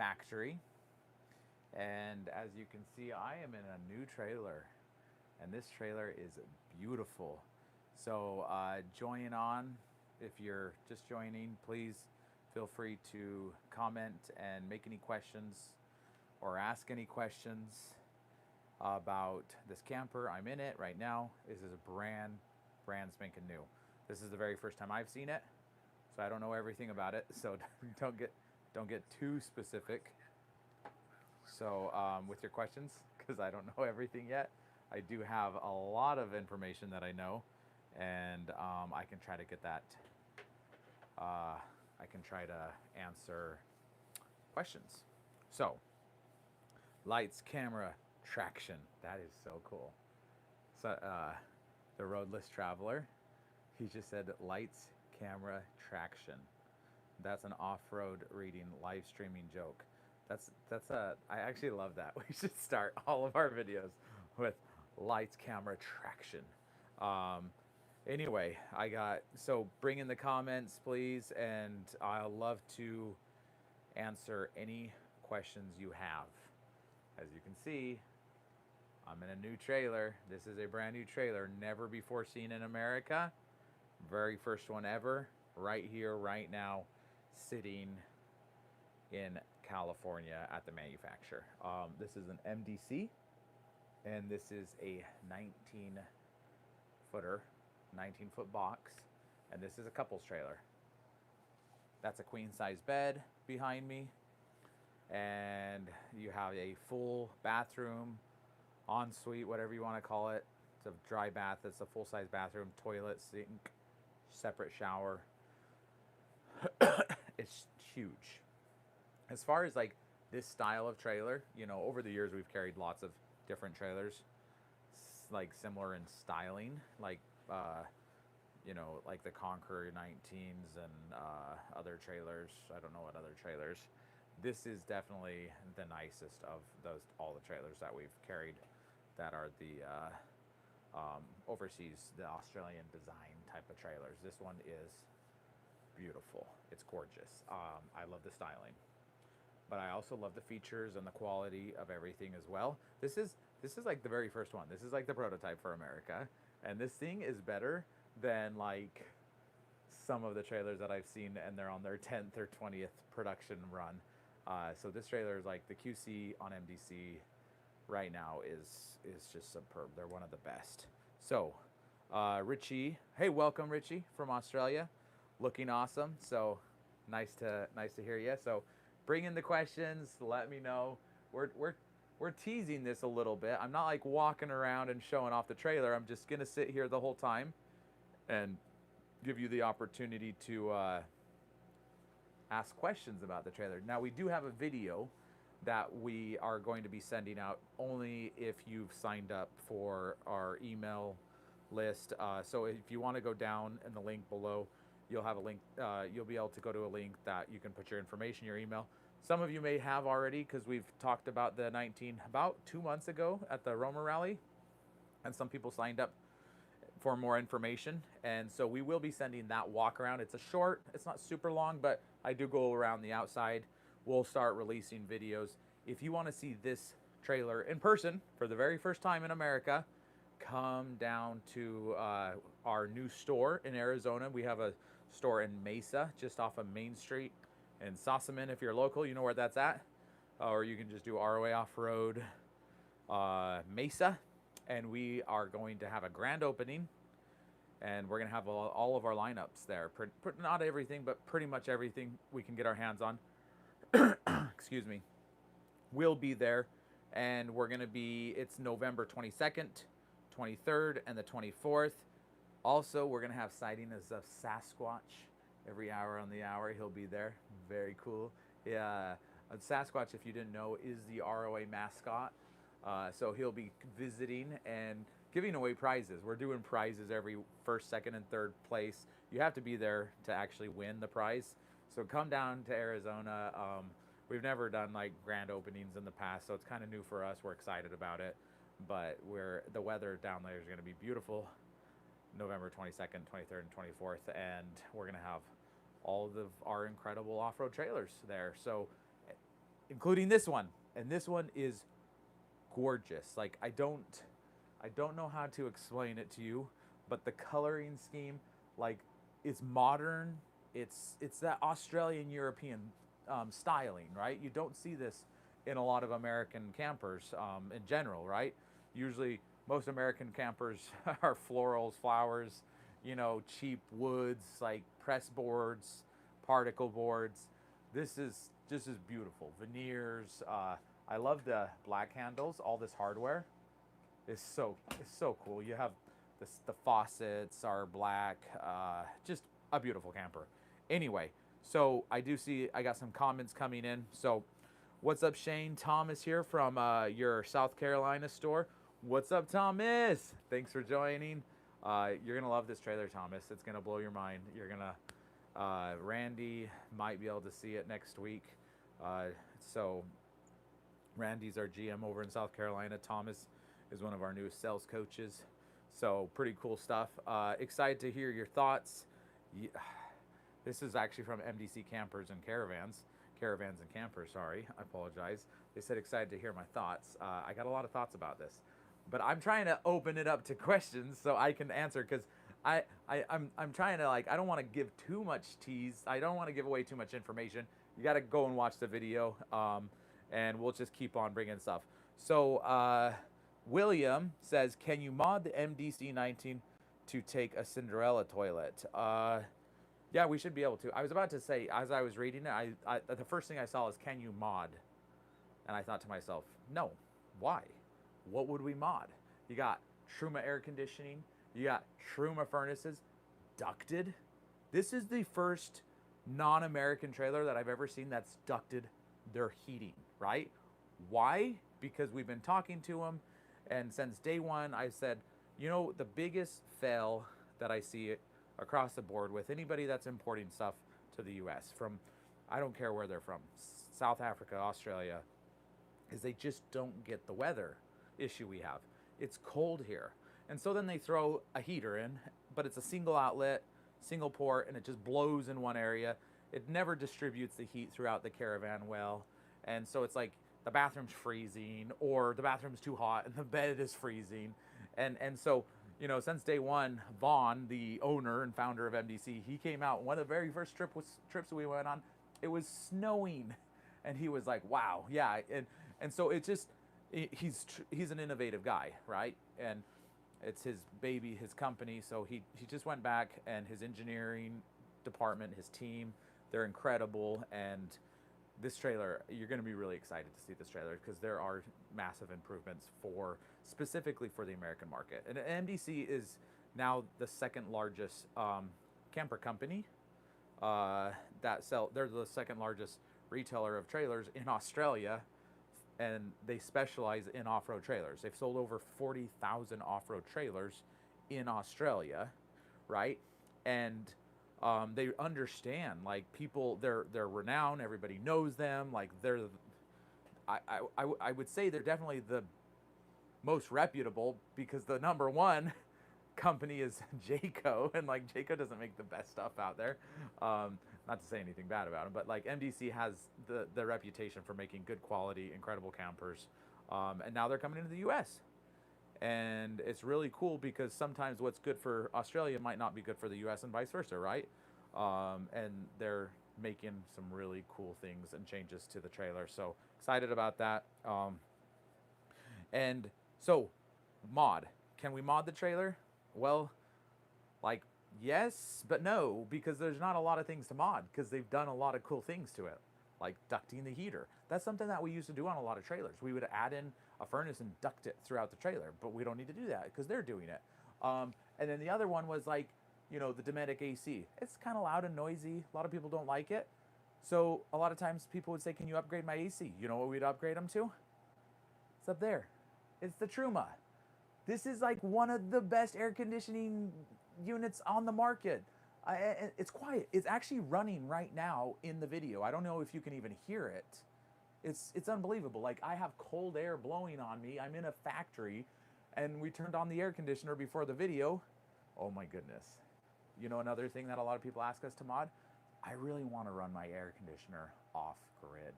factory, and as you can see, I am in a new trailer, and this trailer is beautiful. So join on. If you're just joining, please feel free to comment and make any questions or ask any questions about this camper. I'm in it right now. This is a brand spanking new. This is the very first time I've seen it, so I don't know everything about it. So don't get too specific. So with your questions, because I don't know everything yet, I do have a lot of information that I know, and I can try to get that. I can try to answer questions. So, lights, camera, traction. That is so cool. So the roadless traveler, he just said lights, camera, traction. That's an off-road reading live streaming joke. I actually love that. We should start all of our videos with lights, camera, traction. Anyway, so bring in the comments, please, and I'll love to answer any questions you have. As you can see, I'm in a new trailer. This is a brand new trailer, never before seen in America. Very first one ever, right here, right now, sitting in California at the manufacturer. This is an MDC, and this is a 19-foot box, and this is a couples trailer. That's a queen size bed behind me, and you have a full bathroom, ensuite, whatever you want to call it. It's a dry bath. It's a full size bathroom, toilet, sink, separate shower. It's huge. As far as like this style of trailer, you know, over the years we've carried lots of different trailers, like similar in styling, like you know, like the Conqueror 19s and other trailers. I don't know what other trailers. This is definitely the nicest of all the trailers that we've carried that are the overseas, the Australian design type of trailers. This one is beautiful. It's gorgeous. I love the styling, but I also love the features and the quality of everything as well. This is like the very first one. This is like the prototype for America, and this thing is better than like some of the trailers that I've seen, and they're on their 10th or 20th production run. So this trailer is like the QC on MDC right now is just superb. They're one of the best. So Richie, hey, welcome Richie from Australia, looking awesome. So nice to hear you. So bring in the questions, let me know. We're teasing this a little bit. I'm not like walking around and showing off the trailer. I'm just gonna sit here the whole time and give you the opportunity to ask questions about the trailer. Now we do have a video that we are going to be sending out only if you've signed up for our email list. So if you want to go down in the link below, you'll have a link. You'll be able to go to a link that you can put your information, your email. Some of you may have already, because we've talked about the 19 about 2 months ago at the Roma rally, and some people signed up for more information. And so we will be sending that walk around. It's a short, it's not super long, but I do go around the outside. We'll start releasing videos. If you want to see this trailer in person for the very first time in America, come down to our new store in Arizona. We have a store in Mesa, just off of Main Street in Sossaman. If you're local, you know where that's at. Or you can just do ROA Off-Road Mesa. And we are going to have a grand opening, and we're going to have all of our lineups there. Not everything, but pretty much everything we can get our hands on. Excuse me. We'll be there, and we're going to be, it's November 22nd, 23rd, and the 24th. Also, we're going to have sightings of Sasquatch every hour on the hour. He'll be there. Very cool. Yeah, Sasquatch, if you didn't know, is the ROA mascot. So he'll be visiting and giving away prizes. We're doing prizes every first, second, and third place. You have to be there to actually win the prize. So come down to Arizona. We've never done like grand openings in the past, so it's kind of new for us. We're excited about it, but the weather down there is going to be beautiful. November 22nd, 23rd, and 24th, and we're going to have all of our incredible off-road trailers there. So including this one. And this one is gorgeous. Like, I don't know how to explain it to you, but the coloring scheme, like, it's modern. It's that Australian European styling, right? You don't see this in a lot of American campers in general, right? Usually most American campers are florals, flowers, you know, cheap woods, like press boards, particle boards. This is beautiful. Veneers. I love the black handles. All this hardware is so cool. You have the faucets are black. Just a beautiful camper. Anyway, so I do see I got some comments coming in. So what's up, Shane? Thomas here from your South Carolina store. What's up, Thomas? Thanks for joining. You're gonna love this trailer, Thomas. It's gonna blow your mind. You're gonna Randy might be able to see it next week. So Randy's our GM over in South Carolina. Thomas is one of our newest sales coaches. So pretty cool stuff. Excited to hear your thoughts. This is actually from MDC Campers and Caravans. Caravans and Campers, sorry. I apologize. They said excited to hear my thoughts. I got a lot of thoughts about this. But I'm trying to open it up to questions so I can answer, because I'm trying to, like, I don't want to give too much tease. I don't want to give away too much information. You got to go and watch the video, and we'll just keep on bringing stuff. So William says, can you mod the MDC 19 to take a Cinderella toilet? Yeah, we should be able to. I was about to say, as I was reading it, the first thing I saw is, can you mod? And I thought to myself, no. Why? What would we mod? You got Truma air conditioning. You got Truma furnaces, ducted. This is the first non-American trailer that I've ever seen that's ducted their heating, right? Why? Because we've been talking to them, and since day one, I said, you know, the biggest fail that I see across the board with anybody that's importing stuff to the US from, I don't care where they're from, South Africa, Australia, is they just don't get the weather issue we have. It's cold here. And so then they throw a heater in, but it's a single outlet, single port, and it just blows in one area. It never distributes the heat throughout the caravan well. And so it's like the bathroom's freezing, or the bathroom's too hot and the bed is freezing. And so, you know, since day one, Vaughn, the owner and founder of MDC, he came out. One of the very first trips we went on, it was snowing, and he was like, "Wow, yeah." And so it just, he's an innovative guy, right? And it's his baby, his company. So he just went back, and his engineering department, his team, they're incredible. And this trailer, you're going to be really excited to see this trailer, because there are massive improvements specifically for the American market. And MDC is now the second largest camper company they're the second largest retailer of trailers in Australia, and they specialize in off-road trailers. They've sold over 40,000 off-road trailers in Australia, right? And they understand, like, people, they're renowned, everybody knows them, like, I would say they're definitely the most reputable, because the number one company is Jayco, and like Jayco doesn't make the best stuff out there. Not to say anything bad about them, but like MDC has the reputation for making good quality, incredible campers, and now they're coming into the US. And it's really cool, because sometimes what's good for Australia might not be good for the US, and vice versa, right? And they're making some really cool things and changes to the trailer. So excited about that. And so mod, can we mod the trailer? Well, like, yes, but no, because there's not a lot of things to mod, because they've done a lot of cool things to it, like ducting the heater. That's something that we used to do on a lot of trailers. We would add in a furnace and duct it throughout the trailer, but we don't need to do that because they're doing it. And then the other one was, like, you know, the Dometic AC. It's kind of loud and noisy. A lot of people don't like it. So a lot of times people would say, can you upgrade my AC? You know what we'd upgrade them to? It's up there. It's the Truma. This is like one of the best air conditioning units on the market. It's quiet. It's actually running right now in the video. I don't know if you can even hear it. It's unbelievable. Like, I have cold air blowing on me. I'm in a factory, and we turned on the air conditioner before the video. Oh my goodness. You know, another thing that a lot of people ask us to mod, I really want to run my air conditioner off grid.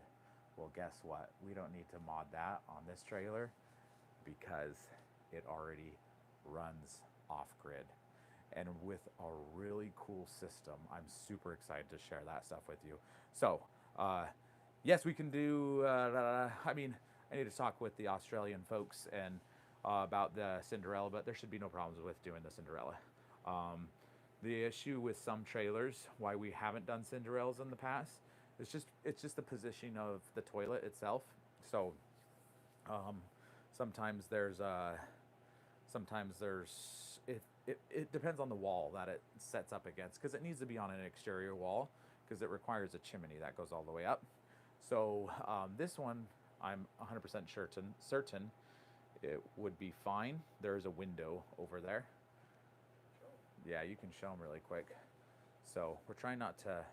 Well, guess what? We don't need to mod that on this trailer because it already runs off-grid. And with a really cool system, I'm super excited to share that stuff with you. So, yes, we can do, I mean, I need to talk with the Australian folks and about the Cinderella, but there should be no problems with doing the Cinderella. The issue with some trailers, why we haven't done Cinderellas in the past, it's just the positioning of the toilet itself. So sometimes there's it depends on the wall that it sets up against, because it needs to be on an exterior wall because it requires a chimney that goes all the way up. So this one, I'm 100% certain it would be fine. There's a window over there. Yeah, you can show them really quick. So we're trying not to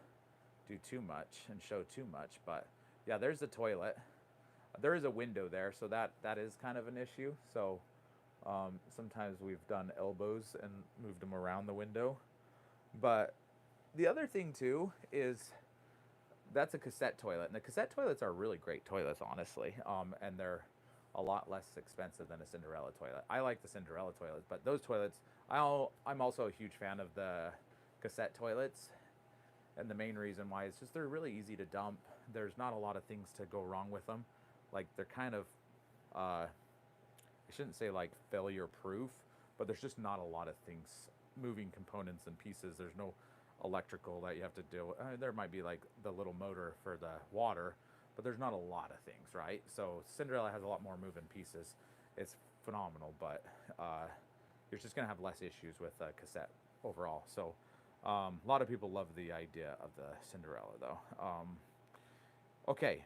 do too much and show too much, but yeah, there's the toilet. There is a window there, so that is kind of an issue. So sometimes we've done elbows and moved them around the window. But the other thing too is that's a cassette toilet, and the cassette toilets are really great toilets, honestly, and they're a lot less expensive than a Cinderella toilet. I like the Cinderella toilets, but those toilets, I'm also a huge fan of the cassette toilets, and the main reason why is just they're really easy to dump. There's not a lot of things to go wrong with them. Like, they're kind of, I shouldn't say like failure proof, but there's just not a lot of things, moving components and pieces. There's no electrical that you have to deal with. There might be like the little motor for the water, but there's not a lot of things, right? So Cinderella has a lot more moving pieces. It's phenomenal, but you're just gonna have less issues with cassette overall. So a lot of people love the idea of the Cinderella though. Okay,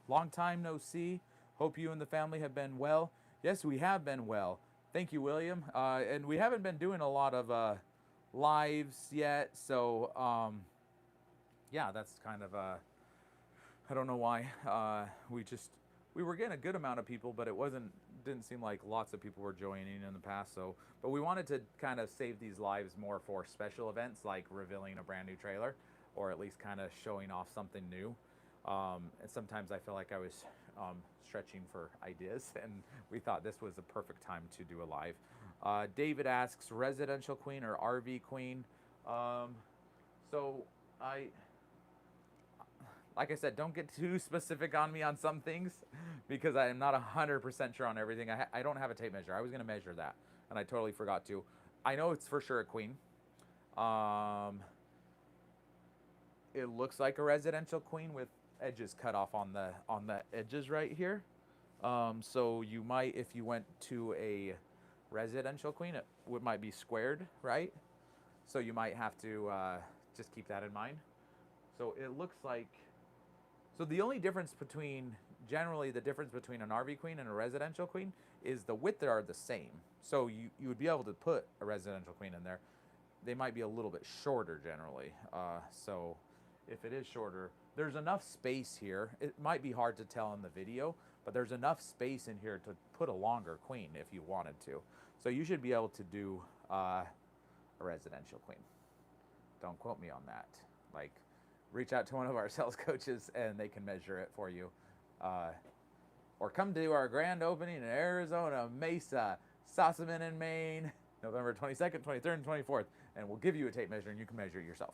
long time no see. Hope you and the family have been well. Yes, we have been well. Thank you, William. And we haven't been doing a lot of lives yet, so yeah, that's kind of I don't know why. We were getting a good amount of people, but didn't seem like lots of people were joining in the past. So, but we wanted to kind of save these lives more for special events like revealing a brand new trailer, or at least kind of showing off something new. And sometimes I feel like I was stretching for ideas, and we thought this was the perfect time to do a live. David asks, residential queen or RV queen? So like I said, don't get too specific on me on some things because I am not 100% sure on everything. I don't have a tape measure. I was going to measure that, and I totally forgot to. I know it's for sure a queen. It looks like a residential queen with edges cut off on the edges right here. So you might, if you went to a residential queen, it might be squared, right? So you might have to just keep that in mind. So it looks like, so the only difference between, generally the difference between an RV queen and a residential queen is the width are the same. So you would be able to put a residential queen in there. They might be a little bit shorter generally. So if it is shorter, there's enough space here. It might be hard to tell in the video, but there's enough space in here to put a longer queen if you wanted to. So you should be able to do a residential queen. Don't quote me on that. Like, reach out to one of our sales coaches and they can measure it for you. Or come to our grand opening in Arizona, Mesa, Sossaman in Maine, November 22nd, 23rd, and 24th, and we'll give you a tape measure and you can measure it yourself.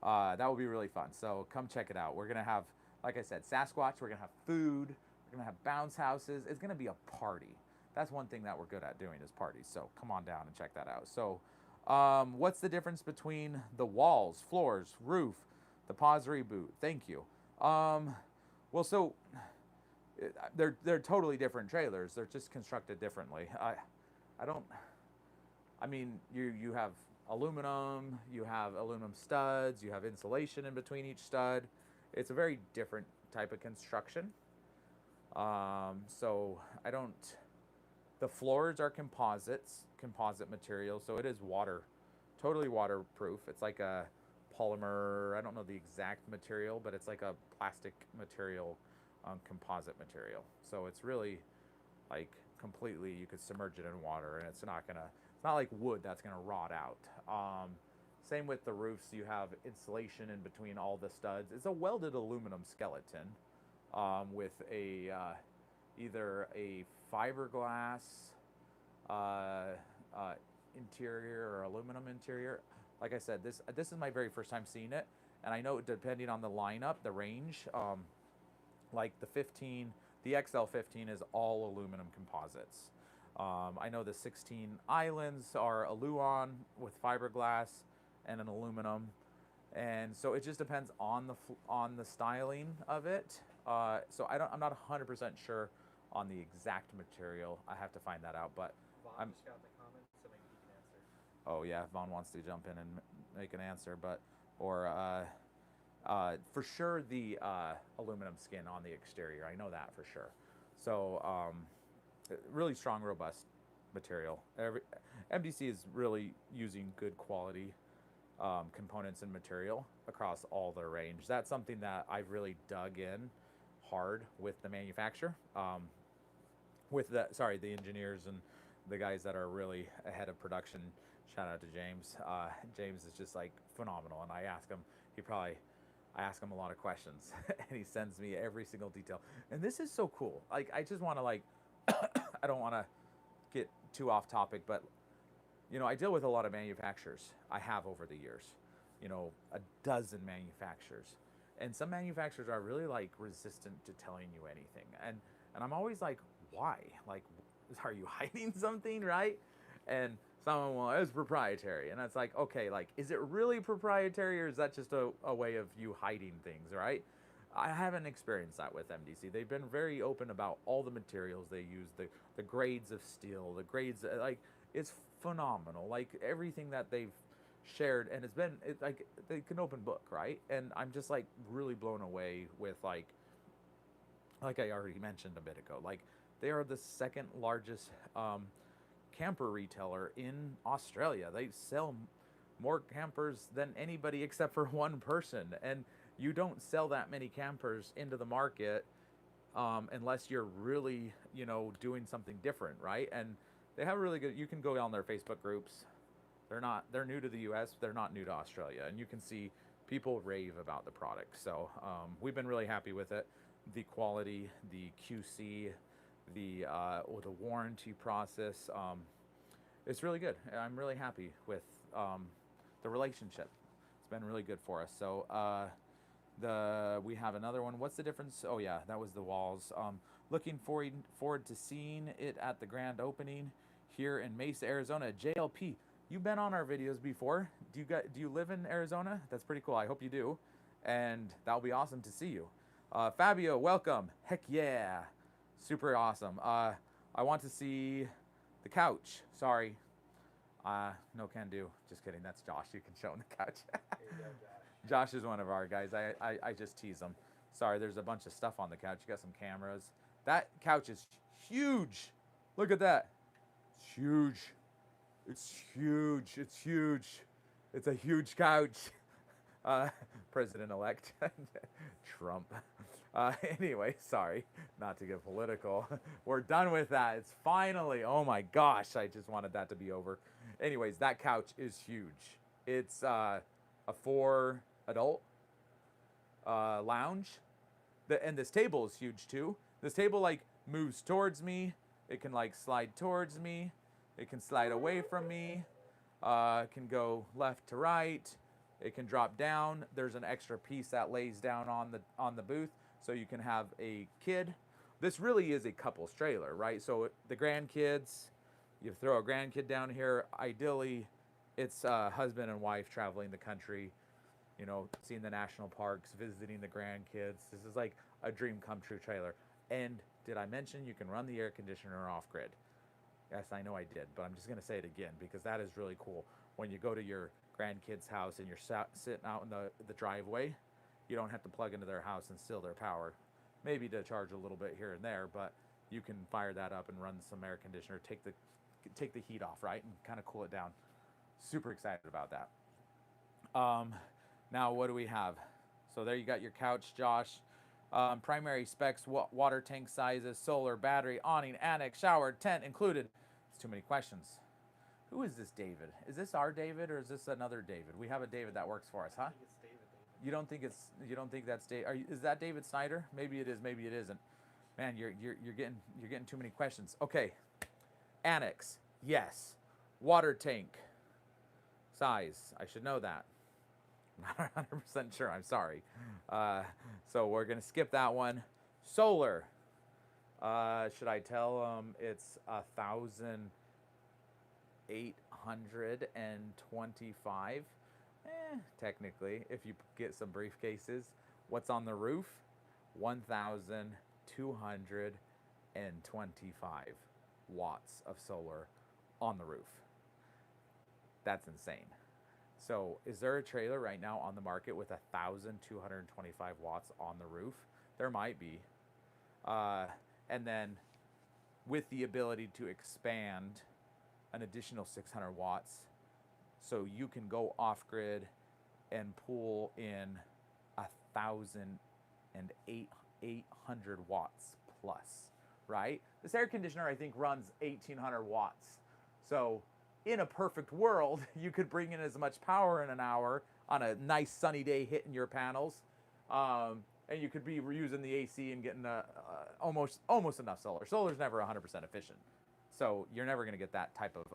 That will be really fun. So come check it out. We're going to have, like I said, Sasquatch. We're going to have food. We're going to have bounce houses. It's going to be a party. That's one thing that we're good at doing is parties. So come on down and check that out. So what's the difference between the walls, floors, roof, the pause reboot? Thank you. Well, so they're totally different trailers. They're just constructed differently. I mean, you have aluminum, you have aluminum studs, you have insulation in between each stud. It's a very different type of construction. So the floors are composite material, so it is totally waterproof. It's like a polymer, I don't know the exact material, but it's like a plastic material, composite material. So it's really like completely, you could submerge it in water and it's not like wood that's gonna rot out. Same with the roofs, you have insulation in between all the studs. It's a welded aluminum skeleton. with a either a fiberglass interior or aluminum interior. Like I said, this is my very first time seeing it, and I know depending on the lineup, the range, like the XL15 is all aluminum composites. I know the 16 Islands are aluon with fiberglass and an aluminum, and so it just depends on the styling of it. So I'm not 100% sure on the exact material. I have to find that out, but Vaughn just got the comments, so maybe he can answer. Oh yeah, Vaughn wants to jump in and make an answer, but for sure the aluminum skin on the exterior. I know that for sure. So really strong, robust material. MDC is really using good quality components and material across all their range. That's something that I've really dug in hard with the manufacturer, with the engineers and the guys that are really ahead of production. Shout out to James. James is just like phenomenal, and I ask him a lot of questions, and he sends me every single detail. And this is so cool. Like, I just want to like, I don't want to get too off topic, but you know, I deal with a lot of manufacturers. I have over the years, you know, a dozen manufacturers, and some manufacturers are really like resistant to telling you anything, and I'm always like, why? Like, are you hiding something, right? And someone, well, it's proprietary, and it's like, okay, like, is it really proprietary, or is that just a way of you hiding things, right? I haven't experienced that with MDC. They've been very open about all the materials they use, the grades of steel, the grades, like, it's phenomenal. Like, everything that they've shared, and it's like, they can open book, right? And I'm just like really blown away with like I already mentioned a bit ago, like, they are the second largest camper retailer in Australia. They sell more campers than anybody except for one person, and you don't sell that many campers into the market unless you're really, you know, doing something different, right? And they have really good, you can go on their Facebook groups. They're new to the US, they're not new to Australia, and you can see people rave about the product. So we've been really happy with it. The quality, the QC, the warranty process, it's really good. I'm really happy with the relationship. It's been really good for us. So we have another one. What's the difference? Oh yeah, that was the walls. Looking forward to seeing it at the grand opening here in Mesa, Arizona. JLP, you've been on our videos before. Do you live in Arizona? That's pretty cool. I hope you do, and that'll be awesome to see you. Fabio, welcome. Heck yeah, super awesome. I want to see the couch. Sorry, no can do. Just kidding. That's Josh. You can show him the couch. Here you go, Josh. Josh is one of our guys. I just tease him. Sorry, there's a bunch of stuff on the couch. You got some cameras. That couch is huge. Look at that. It's huge. It's huge. It's huge. It's a huge couch. President-elect Trump. Anyway, sorry, not to get political. We're done with that. It's finally, oh my gosh, I just wanted that to be over. Anyways, that couch is huge. It's a 4-adult lounge. And this table is huge too. This table like moves towards me. It can like slide towards me. It can slide away from me. It can go left to right. It can drop down. There's an extra piece that lays down on the booth, so you can have a kid. This really is a couple's trailer, right? So the grandkids, you throw a grandkid down here. Ideally, it's husband and wife traveling the country, you know, seeing the national parks, visiting the grandkids. This is like a dream come true trailer. And did I mention you can run the air conditioner off grid? Yes, I know I did, but I'm just going to say it again because that is really cool. When you go to your grandkid's house and you're sitting out in the driveway, you don't have to plug into their house and steal their power. Maybe to charge a little bit here and there, but you can fire that up and run some air conditioner, take the heat off, right, and kind of cool it down. Super excited about that. Now what do we have? So there you got your couch, Josh. Primary specs, water tank sizes, solar, battery, awning, annex, shower, tent included. It's too many questions. Who is this David? Is this our David or is this another David? We have a David that works for us, huh? I think it's David. You don't think that's Dave? Is that David Snyder? Maybe it is. Maybe it isn't. Man, you're getting too many questions. Okay. Annex. Yes. Water tank. Size. I should know that. I'm not 100% sure. I'm sorry. So we're gonna skip that one. Solar. Should I tell them it's 1,825? Technically, if you get some briefcases. What's on the roof? 1,225 watts of solar on the roof. That's insane. So is there a trailer right now on the market with 1,225 watts on the roof? There might be. And then with the ability to expand an additional 600 watts, so you can go off-grid and pull in 1,800 watts plus, right? This air conditioner, I think, runs 1,800 watts. So in a perfect world, you could bring in as much power in an hour on a nice sunny day hitting your panels. And you could be reusing the AC and getting almost enough solar. Solar's never 100% efficient. So you're never going to get that type of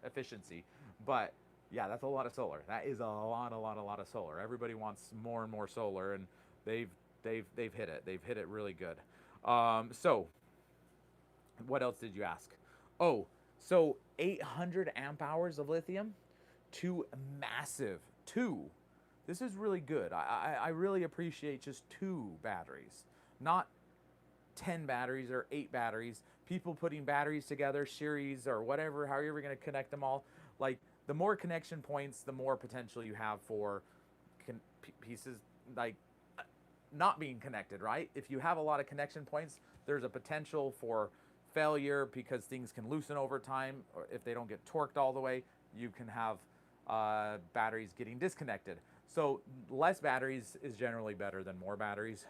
efficiency. But yeah, that's a lot of solar. That is a lot of solar. Everybody wants more and more solar, and they've hit it. They've hit it really good. So what else did you ask? Oh, so 800 amp hours of lithium, two. This is really good. I really appreciate just 2 batteries, not 10 batteries or 8 batteries. People putting batteries together, series or whatever, how are you ever going to connect them all? Like, the more connection points, the more potential you have for pieces like not being connected, right? If you have a lot of connection points, there's a potential for failure because things can loosen over time, or if they don't get torqued all the way, you can have batteries getting disconnected. So less batteries is generally better than more batteries.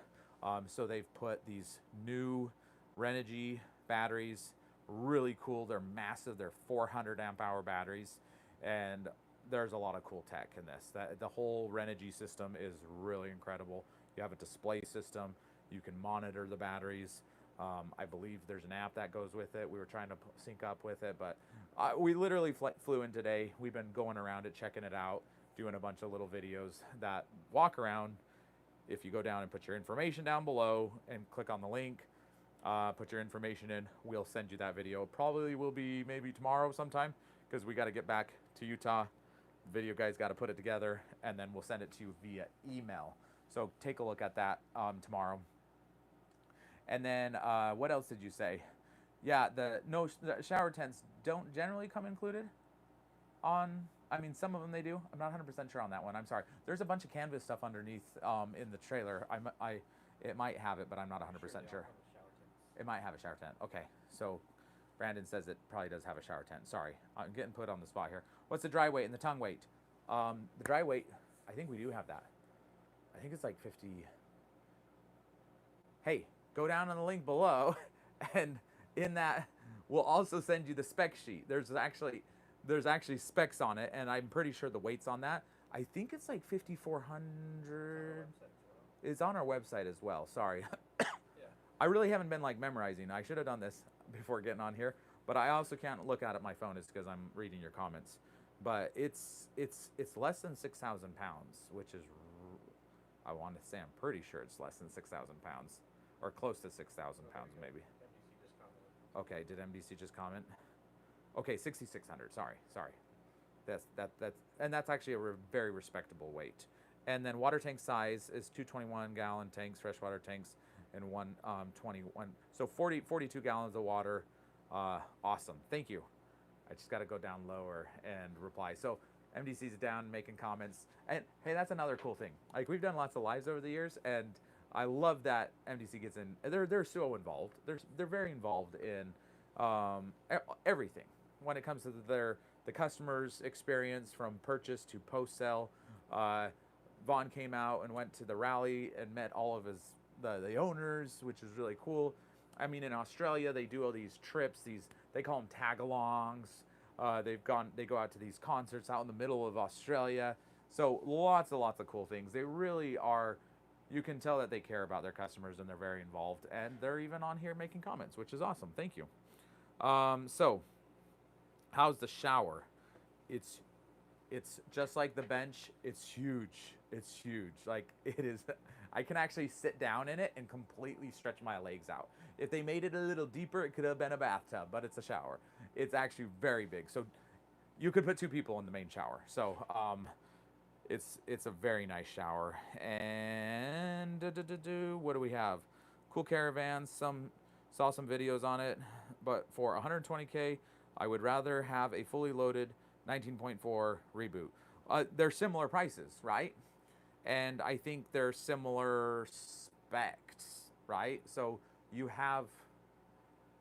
So they've put these new Renogy batteries, really cool. They're massive. They're 400 amp hour batteries, and there's a lot of cool tech in this. The whole Renogy system is really incredible. You have a display system. You can monitor the batteries. I believe there's an app that goes with it. We were trying to sync up with it, but we literally flew in today. We've been going around it, checking it out, doing a bunch of little videos that walk around. If you go down and put your information down below and click on the link, put your information in, we'll send you that video. Probably will be maybe tomorrow sometime, because we got to get back to Utah. The video guys got to put it together, and then we'll send it to you via email. So take a look at that tomorrow. And then what else did you say? Yeah, the shower tents don't generally come included on, I mean, some of them they do. I'm not 100% sure on that one. I'm sorry. There's a bunch of canvas stuff underneath in the trailer. It might have it, but I'm not 100% sure. It might have a shower tent. Okay, so Brandon says it probably does have a shower tent. Sorry, I'm getting put on the spot here. What's the dry weight and the tongue weight? The dry weight, I think we do have that. I think it's like 50. Hey, go down on the link below, and in that, we'll also send you the spec sheet. There's actually specs on it, and I'm pretty sure the weight's on that. I think it's like 5,400. It's on our website as well. Sorry. Yeah. I really haven't been like memorizing. I should have done this before getting on here, but I also can't look at it my phone. It's because I'm reading your comments. But it's less than 6,000 pounds, which is, I want to say, I'm pretty sure it's less than 6,000 pounds, or close to 6,000 pounds maybe. Okay, did MDC just comment? Okay, 6,600. Sorry. That's actually a very respectable weight. And then water tank size is 221-gallon tanks, freshwater tanks, and 121. So 42 gallons of water. Awesome. Thank you. I just got to go down lower and reply. So MDC's down making comments. And hey, that's another cool thing. Like, we've done lots of lives over the years, and I love that MDC gets in. They're so involved. They're very involved in everything when it comes to the customer's experience from purchase to post sale. Vaughn came out and went to the rally and met all of the owners, which is really cool. I mean, in Australia, they do all these trips. They call them tag-alongs. They go out to these concerts out in the middle of Australia. So lots and lots of cool things. They really are. You can tell that they care about their customers and they're very involved, and they're even on here making comments, which is awesome. Thank you. So how's the shower? It's it's just like the bench. It's huge. It's huge. Like it is. I can actually sit down in it and completely stretch my legs out. If they made it a little deeper, it could have been a bathtub, but it's a shower. It's actually very big. So you could put two people in the main shower. So it's a very nice shower. And what do we have? Cool caravans. Saw some videos on it, but for 120K, I would rather have a fully loaded 19.4 reboot. They're similar prices, right? And I think they're similar specs, right? So you have,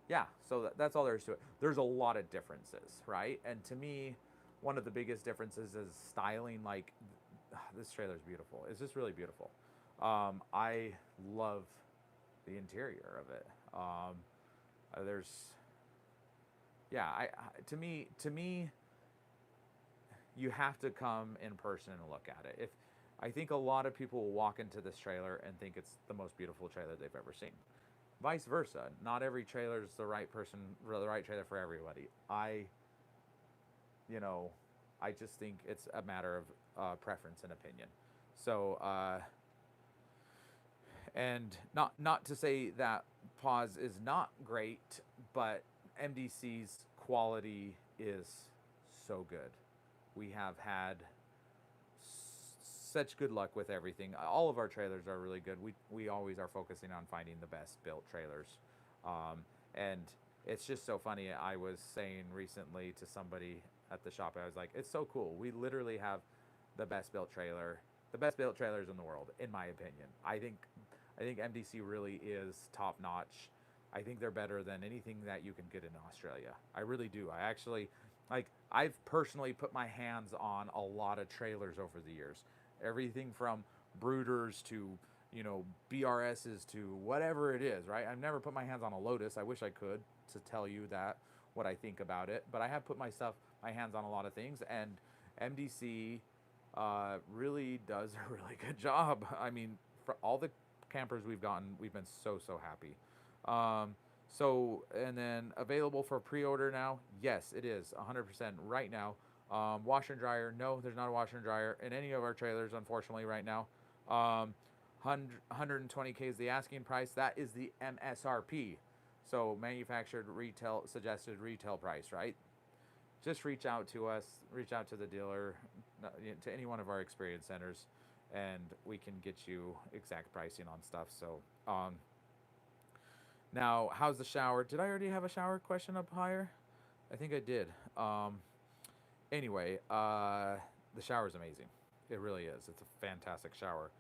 yeah, so that's all there is to it. There's a lot of differences, right? And to me, one of the biggest differences is styling. Like, this trailer is beautiful. It's just really beautiful. I love the interior of it. There's, yeah, to me, you have to come in person and look at it. I think a lot of people will walk into this trailer and think it's the most beautiful trailer they've ever seen. Vice versa. Not every trailer is the right trailer for everybody. I just think it's a matter of preference and opinion. So, and not to say that Pause is not great, but MDC's quality is so good. We have had such good luck with everything. All of our trailers are really good. We always are focusing on finding the best built trailers. And it's just so funny. I was saying recently to somebody at the shop, I was like, it's so cool. We literally have the best built trailers in the world, in my opinion. I think MDC really is top notch. I think they're better than anything that you can get in Australia. I really do. I actually, I've personally put my hands on a lot of trailers over the years. Everything from Brooders to, BRSs to whatever it is, right? I've never put my hands on a Lotus. I wish I could to tell you what I think about it. But I have put my hands on a lot of things, and MDC really does a really good job. I mean, for all the campers we've gotten, we've been so happy. And then available for pre-order now? Yes, it is 100% right now. Washer and dryer? No, there's not a washer and dryer in any of our trailers, unfortunately, right now. 120K is the asking price. That is the MSRP. So manufactured retail, suggested retail price, right? Just reach out to us, reach out to the dealer, to any one of our experience centers, and we can get you exact pricing on stuff. So, now, how's the shower? Did I already have a shower question up higher? I think I did. Anyway, the shower is amazing. It really is. It's a fantastic shower.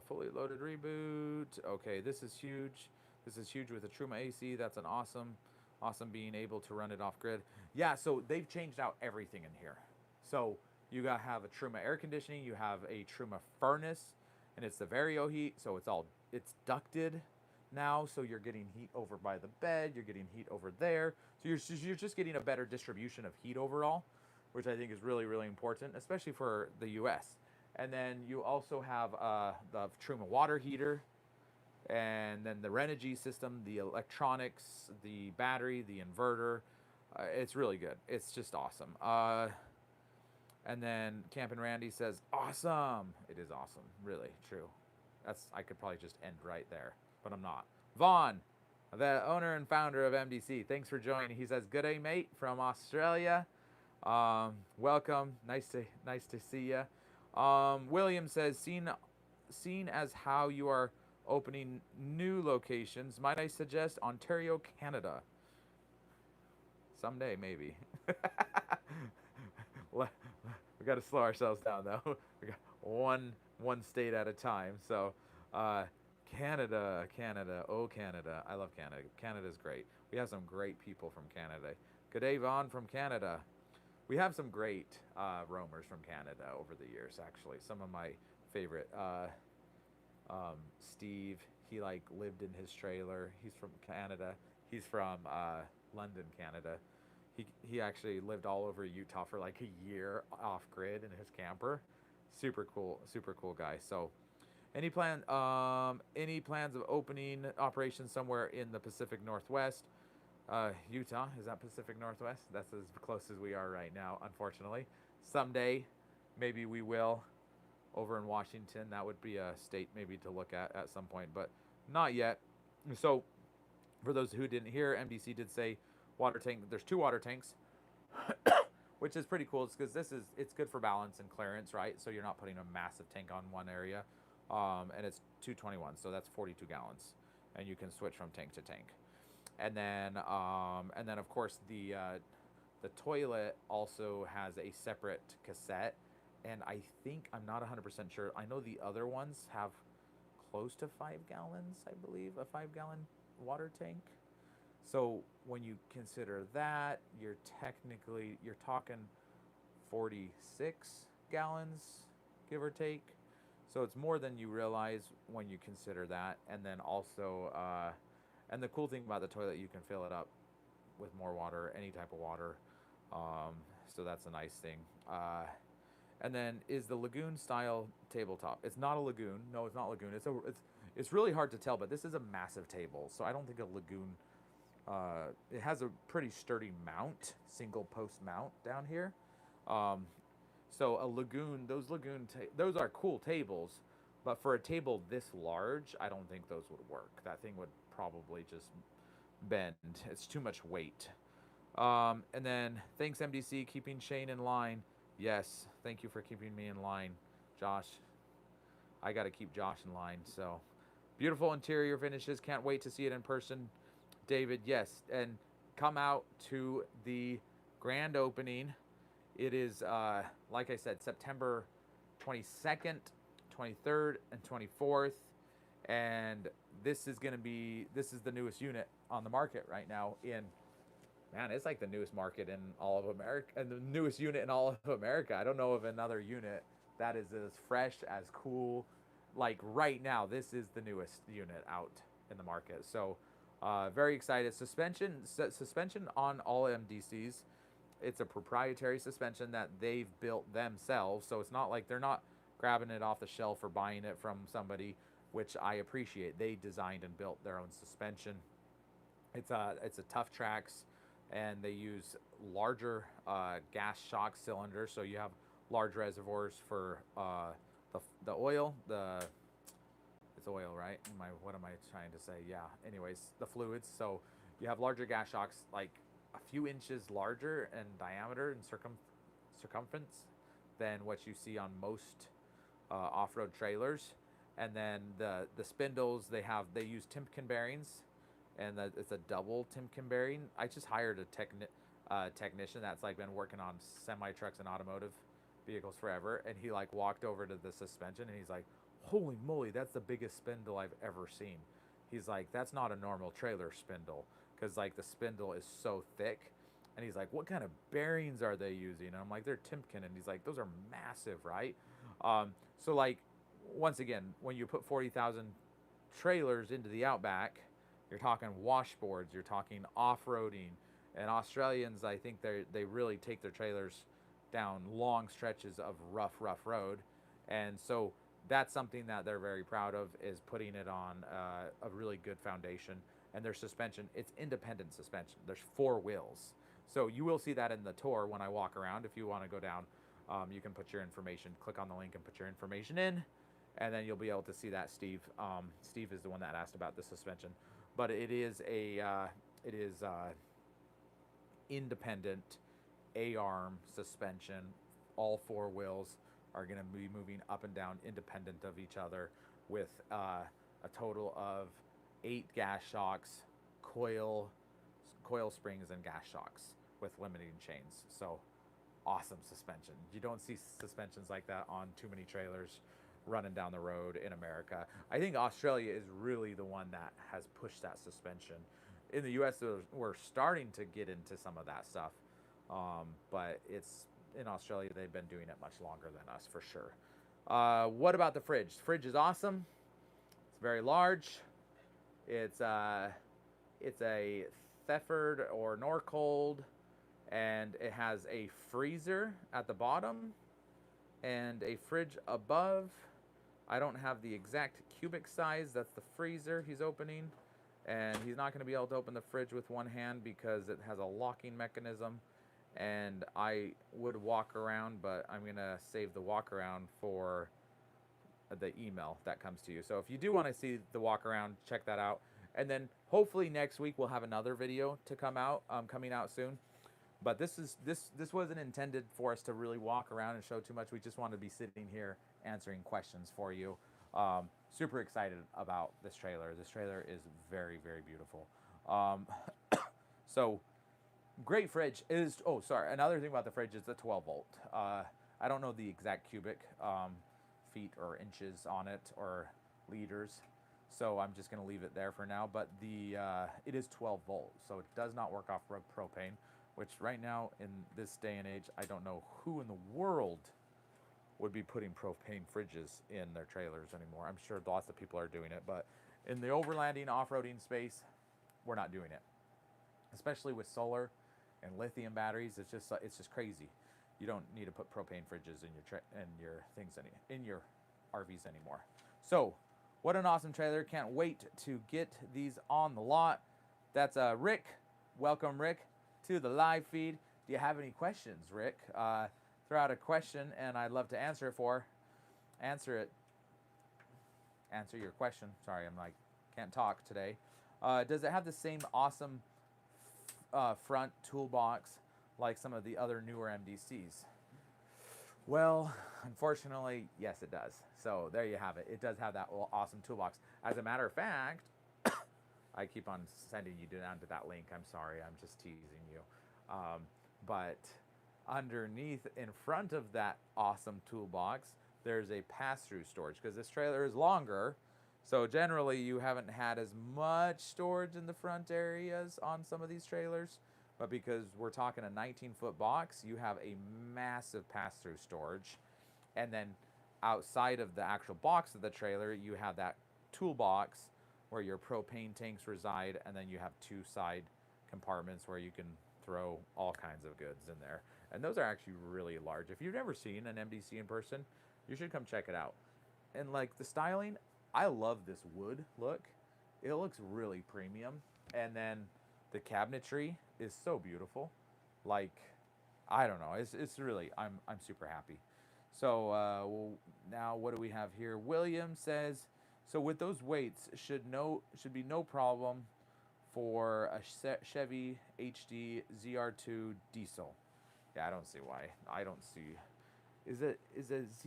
Fully loaded reboot. Okay, this is huge. This is huge with a Truma AC. That's an awesome being able to run it off grid. Yeah, so they've changed out everything in here. So you have a Truma air conditioning. You have a Truma furnace, and it's the Vario heat. So it's ducted now, so you're getting heat over by the bed, you're getting heat over there, so you're just getting a better distribution of heat overall, which I think is really, really important, especially for the US. And then you also have the Truma water heater, and then the Renogy system, the electronics, the battery, the inverter. It's really good. It's just awesome. And then Campin' Randy says, awesome. It is awesome. Really, true. I could probably just end right there, but I'm not. Vaughn, the owner and founder of MDC, thanks for joining. He says, good day, mate, from Australia. Welcome. Nice to see you. William says, seen as how you are opening new locations, might I suggest Ontario, Canada? Someday, maybe. We got to slow ourselves down, though. We got one state at a time. So, Canada, oh Canada, I love Canada. Canada's great. We have some great people from Canada. Good day, Vaughn from Canada. We have some great roamers from Canada over the years, actually. Some of my favorite. Steve, he lived in his trailer. He's from Canada. He's from London, Canada. He actually lived all over Utah for like a year off grid in his camper. Super cool guy. So, any plans of opening operations somewhere in the Pacific Northwest? Utah, is that Pacific Northwest? That's as close as we are right now, unfortunately. Someday, maybe we will. Over in Washington, that would be a state maybe to look at some point, but not yet. So, for those who didn't hear, MDC did say water tank. There's 2 water tanks, which is pretty cool. It's because it's good for balance and clearance, right? So you're not putting a massive tank on one area, and it's 221, so that's 42 gallons, and you can switch from tank to tank. And then of course the toilet also has a separate cassette, and I think, I'm not 100% sure. I know the other ones have close to 5 gallons, I believe, a 5-gallon water tank. So when you consider that, you're talking 46 gallons, give or take. So it's more than you realize when you consider that. And then also, and the cool thing about the toilet, you can fill it up with more water, any type of water. So that's a nice thing. And then, is the lagoon style tabletop? It's not a lagoon. No, it's not lagoon. It's really hard to tell, but this is a massive table. So I don't think a lagoon. It has a pretty sturdy mount, single post mount down here. So a lagoon, those are cool tables, but for a table this large, I don't think those would work. That thing would probably just bend. It's too much weight. And then, thanks MDC, keeping Shane in line. Yes, thank you for keeping me in line, Josh. I got to keep Josh in line. So, beautiful interior finishes. Can't wait to see it in person. David, yes, and come out to the grand opening. It is, like I said, September 22nd, 23rd, and 24th. And this is the newest unit on the market right now man, it's like the newest market in all of America, and the newest unit in all of America. I don't know of another unit that is as fresh, as cool. Like right now, this is the newest unit out in the market. So, very excited. Suspension on all MDCs. It's a proprietary suspension that they've built themselves. So it's not like they're not grabbing it off the shelf or buying it from somebody, which I appreciate. They designed and built their own suspension. It's a Tough Tracks, and they use larger gas shock cylinders, so you have large reservoirs for the oil. It's oil, right? What am I trying to say? Yeah. Anyways, the fluids. So you have larger gas shocks, like a few inches larger in diameter and circumference than what you see on most off-road trailers. And then the spindles, they use Timken bearings, and it's a double Timken bearing. I just hired a technician that's like been working on semi trucks and automotive vehicles forever, and he like walked over to the suspension and he's like, holy moly, that's the biggest spindle I've ever seen. He's like, that's not a normal trailer spindle, because like the spindle is so thick. And he's like, what kind of bearings are they using? And I'm like, they're Timken. And he's like, those are massive, right? So like, once again, when you put 40,000 trailers into the outback, you're talking washboards, you're talking off-roading. And Australians, I think they really take their trailers down long stretches of rough road. And so that's something that they're very proud of, is putting it on a really good foundation. And their suspension, it's independent suspension. There's 4 wheels. So you will see that in the tour when I walk around. If you want to go down, you can put your information, click on the link and put your information in, and then you'll be able to see that, Steve. Steve is the one that asked about the suspension. But it is independent A-arm suspension. All 4 wheels are going to be moving up and down independent of each other, with a total of 8 gas shocks, coil springs, and gas shocks with limiting chains. So awesome suspension. You don't see suspensions like that on too many trailers running down the road in America. I think Australia is really the one that has pushed that suspension. In the US, we're starting to get into some of that stuff, but it's in Australia, they've been doing it much longer than us, for sure. What about the fridge? The fridge is awesome. It's very large. It's a Thefford or Norcold and it has a freezer at the bottom and a fridge above. I don't have the exact cubic size. That's the freezer he's opening, and he's not going to be able to open the fridge with one hand because it has a locking mechanism, and I would walk around, but I'm going to save the walk around for the email that comes to you. So if you do want to see the walk around, check that out. And then hopefully next week we'll have another video to come out, coming out soon. But this wasn't intended for us to really walk around and show too much. We just want to be sitting here answering questions for you. Super excited about this trailer. This trailer is very, very beautiful. So great fridge. Is, oh, sorry, another thing about the fridge is the 12 volt. I don't know the exact cubic feet or inches on it, or liters, so I'm just going to leave it there for now. But the it is 12 volt, so it does not work off propane, which right now in this day and age, I don't know who in the world would be putting propane fridges in their trailers anymore. I'm sure lots of people are doing it, but in the overlanding off-roading space, we're not doing it, especially with solar and lithium batteries. It's just crazy. You don't need to put propane fridges in your things in your RVs anymore. So what an awesome trailer. Can't wait to get these on the lot. That's Rick. Welcome, Rick, to the live feed. Do you have any questions, Rick? Throw out a question and I'd love to answer your question. Sorry, I'm like, can't talk today. Does it have the same awesome front toolbox like some of the other newer MDCs? Well, unfortunately, yes, it does. So there you have it. It does have that awesome toolbox. As a matter of fact, I keep on sending you down to that link. I'm sorry, I'm just teasing you. But underneath, in front of that awesome toolbox, there's a pass-through storage, because this trailer is longer. So generally, you haven't had as much storage in the front areas on some of these trailers. But because we're talking a 19-foot box, you have a massive pass-through storage. And then outside of the actual box of the trailer, you have that toolbox where your propane tanks reside, and then you have two side compartments where you can throw all kinds of goods in there. And those are actually really large. If you've never seen an MDC in person, you should come check it out. And like the styling, I love this wood look. It looks really premium. And then the cabinetry is so beautiful. Like, I don't know. It's really, I'm super happy. So now what do we have here? William says, so with those weights, should be no problem for a Chevy HD ZR2 diesel. Yeah, I don't see why. I don't see. Is a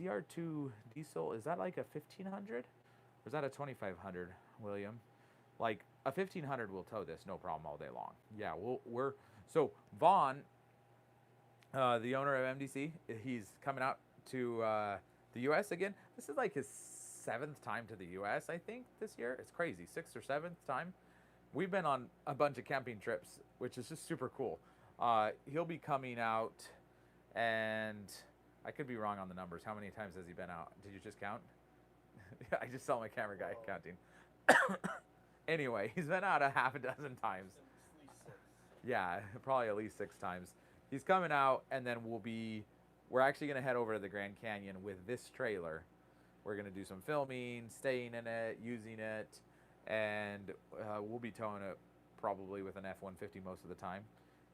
ZR2 diesel? Is that like a 1500? Or is that a 2500, William? Like a 1500 will tow this no problem all day long. Yeah, so Vaughn, the owner of MDC, he's coming out to the U.S. again. This is like his 7th time to the U.S. I think this year. It's crazy, 6th or 7th time. We've been on a bunch of camping trips, which is just super cool. He'll be coming out, and I could be wrong on the numbers. How many times has he been out? Did you just count? I just saw my camera guy counting. Anyway, he's been out a half a dozen times. At least 6. Yeah, probably at least 6 times. He's coming out, and then we're actually going to head over to the Grand Canyon with this trailer. We're going to do some filming, staying in it, using it, and we'll be towing it probably with an F-150 most of the time,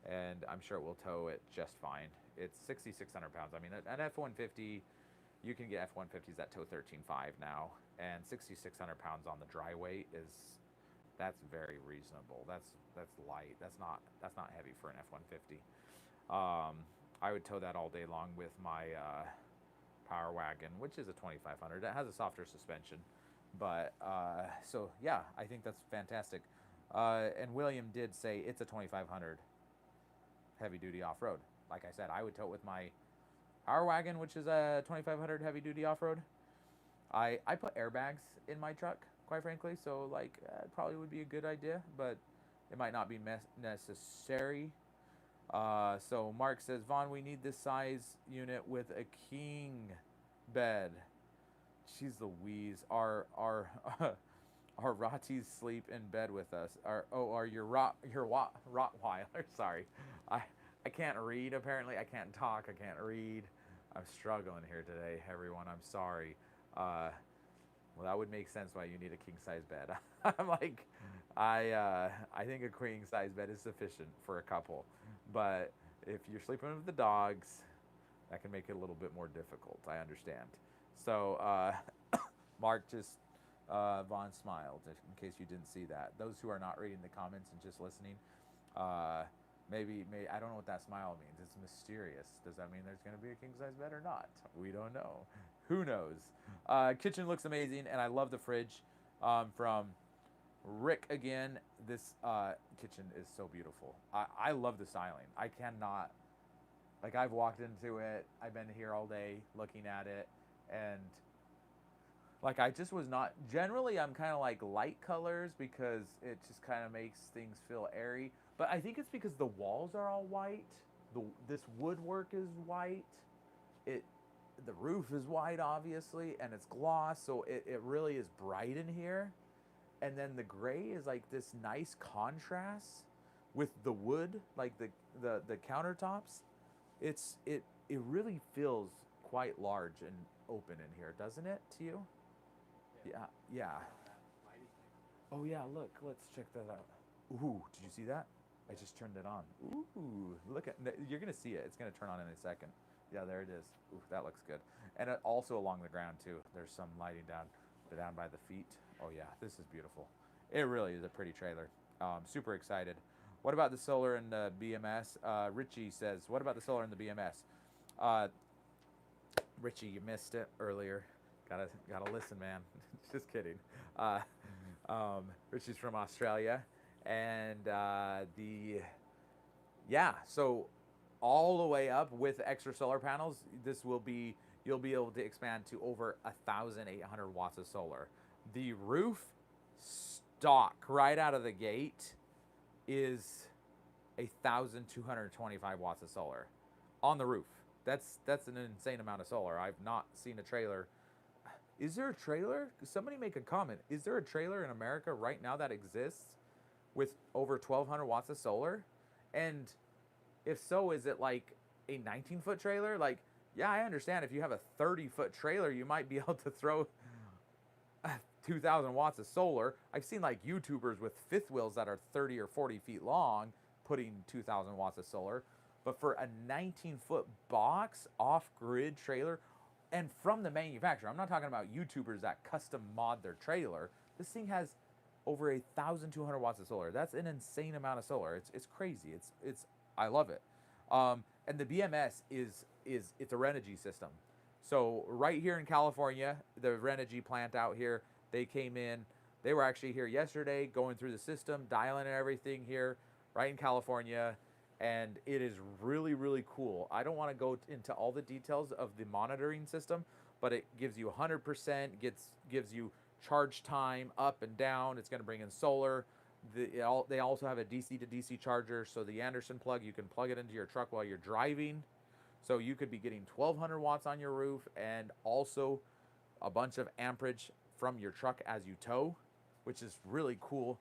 and I'm sure it will tow it just fine. It's 6,600 pounds. I mean, an F-150, you can get F-150s that tow 13.5 now, and 6,600 pounds on the dry weight that's very reasonable. That's light. That's not heavy for an F-150. I would tow that all day long with my Power Wagon, which is a 2,500. It has a softer suspension, but so yeah, I think that's fantastic. And William did say it's a 2,500 heavy-duty off-road. Like I said, I would tow it with my Power Wagon, which is a 2,500 heavy-duty off-road. I put airbags in my truck, quite frankly, so like it probably would be a good idea, but it might not be necessary. So Mark says, Vaughn, we need this size unit with a king bed. Jeez Louise, our Rotties sleep in bed with us. Your Rottweiler. Sorry, I can't read, apparently. I can't talk. I can't read. I'm struggling here today, everyone. I'm sorry. Well, that would make sense why you need a king size bed. I'm like, I think a queen size bed is sufficient for a couple, but if you're sleeping with the dogs, that can make it a little bit more difficult. I understand. So Mark just Vaughn smiled, in case you didn't see that. Those who are not reading the comments and just listening, maybe I don't know what that smile means. It's mysterious. Does that mean there's going to be a king size bed or not? We don't know. Who knows? Kitchen looks amazing, and I love the fridge. From Rick again, this kitchen is so beautiful. I love the styling. I cannot, like, I've walked into it. I've been here all day looking at it, and like, I just was not, generally I'm kind of like light colors because it just kind of makes things feel airy. But I think it's because the walls are all white. This woodwork is white. The roof is white, obviously, and it's gloss, so it really is bright in here. And then the gray is like this nice contrast with the wood, like the countertops. It really feels quite large and open in here, doesn't it, to you? Yeah. Oh yeah, look, let's check that out. Ooh, did you see that? I just turned it on. Ooh, look at, you're gonna see it. It's gonna turn on in a second. Yeah, there it is. Ooh, that looks good. And also along the ground too. There's some lighting down by the feet. Oh yeah, this is beautiful. It really is a pretty trailer. Super excited. What about the solar and the BMS? Richie says, what about the solar and the BMS? Richie, you missed it earlier. Gotta listen, man. Just kidding. Richie's from Australia, and so all the way up with extra solar panels, you'll be able to expand to over 1,800 watts of solar. The roof stock right out of the gate is 1,225 watts of solar on the roof. That's an insane amount of solar. I've not seen a trailer. Is there a trailer? Somebody make a comment. Is there a trailer in America right now that exists with over 1,200 watts of solar? And if so, is it like a 19-foot trailer? Like, yeah, I understand if you have a 30-foot trailer, you might be able to throw 2,000 watts of solar. I've seen like YouTubers with fifth wheels that are 30 or 40 feet long putting 2,000 watts of solar. But for a 19-foot box off-grid trailer, and from the manufacturer, I'm not talking about YouTubers that custom mod their trailer. This thing has over 1,200 watts of solar. That's an insane amount of solar. It's crazy. It's I love it. And the BMS it's a Renogy system. So right here in California, the Renogy plant out here, they came in. They were actually here yesterday, going through the system, dialing and everything here, right in California. And it is really, really cool. I don't want to go into all the details of the monitoring system, but it gives you 100%, gives you charge time up and down. It's going to bring in solar. They also have a DC to DC charger, so the Anderson plug, you can plug it into your truck while you're driving. So you could be getting 1,200 watts on your roof and also a bunch of amperage from your truck as you tow, which is really cool.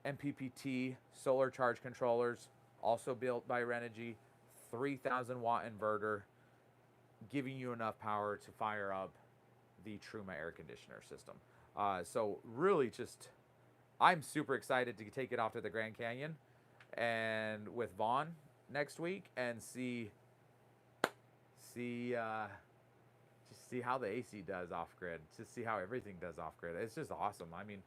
MPPT solar charge controllers, also built by Renogy, 3,000 watt inverter, giving you enough power to fire up the Truma air conditioner system. So really just, I'm super excited to take it off to the Grand Canyon and with Vaughn next week and see how the AC does off-grid, just see how everything does off-grid. It's just awesome. I mean,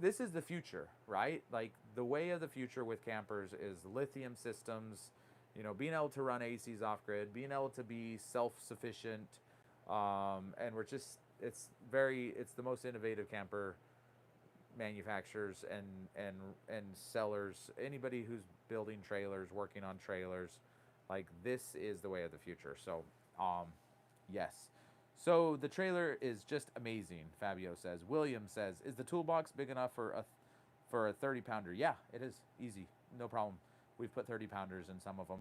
this is the future, right? Like, the way of the future with campers is lithium systems, you know, being able to run ACs off-grid, being able to be self-sufficient, and we're just, it's the most innovative camper manufacturers and sellers, anybody who's building trailers, working on trailers, like, this is the way of the future. So, yes. So the trailer is just amazing, Fabio says. William says, is the toolbox big enough for a 30-pounder? Yeah, it is. Easy. No problem. We've put 30-pounders in some of them.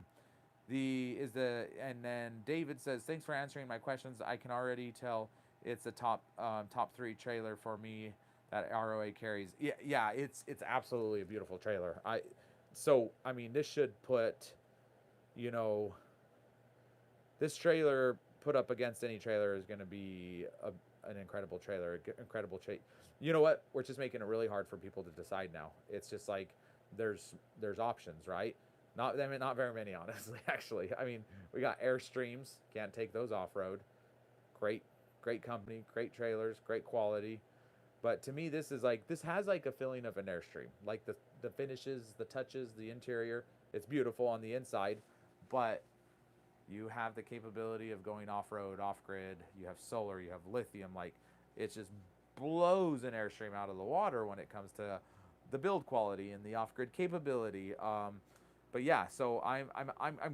And then David says, thanks for answering my questions. I can already tell it's a top 3 trailer for me that ROA carries. Yeah, it's absolutely a beautiful trailer. I mean, this should put you know, this trailer put up against any trailer is going to be an incredible trailer, incredible You know what? We're just making it really hard for people to decide now. It's just like there's options, right? Not very many, honestly. Actually, I mean, we got Airstreams. Can't take those off road. Great company, great trailers, great quality. But to me, this has like a feeling of an Airstream. Like the finishes, the touches, the interior. It's beautiful on the inside, but you have the capability of going off-road, off-grid. You have solar, you have lithium. Like, it just blows an Airstream out of the water when it comes to the build quality and the off-grid capability. But yeah, so I'm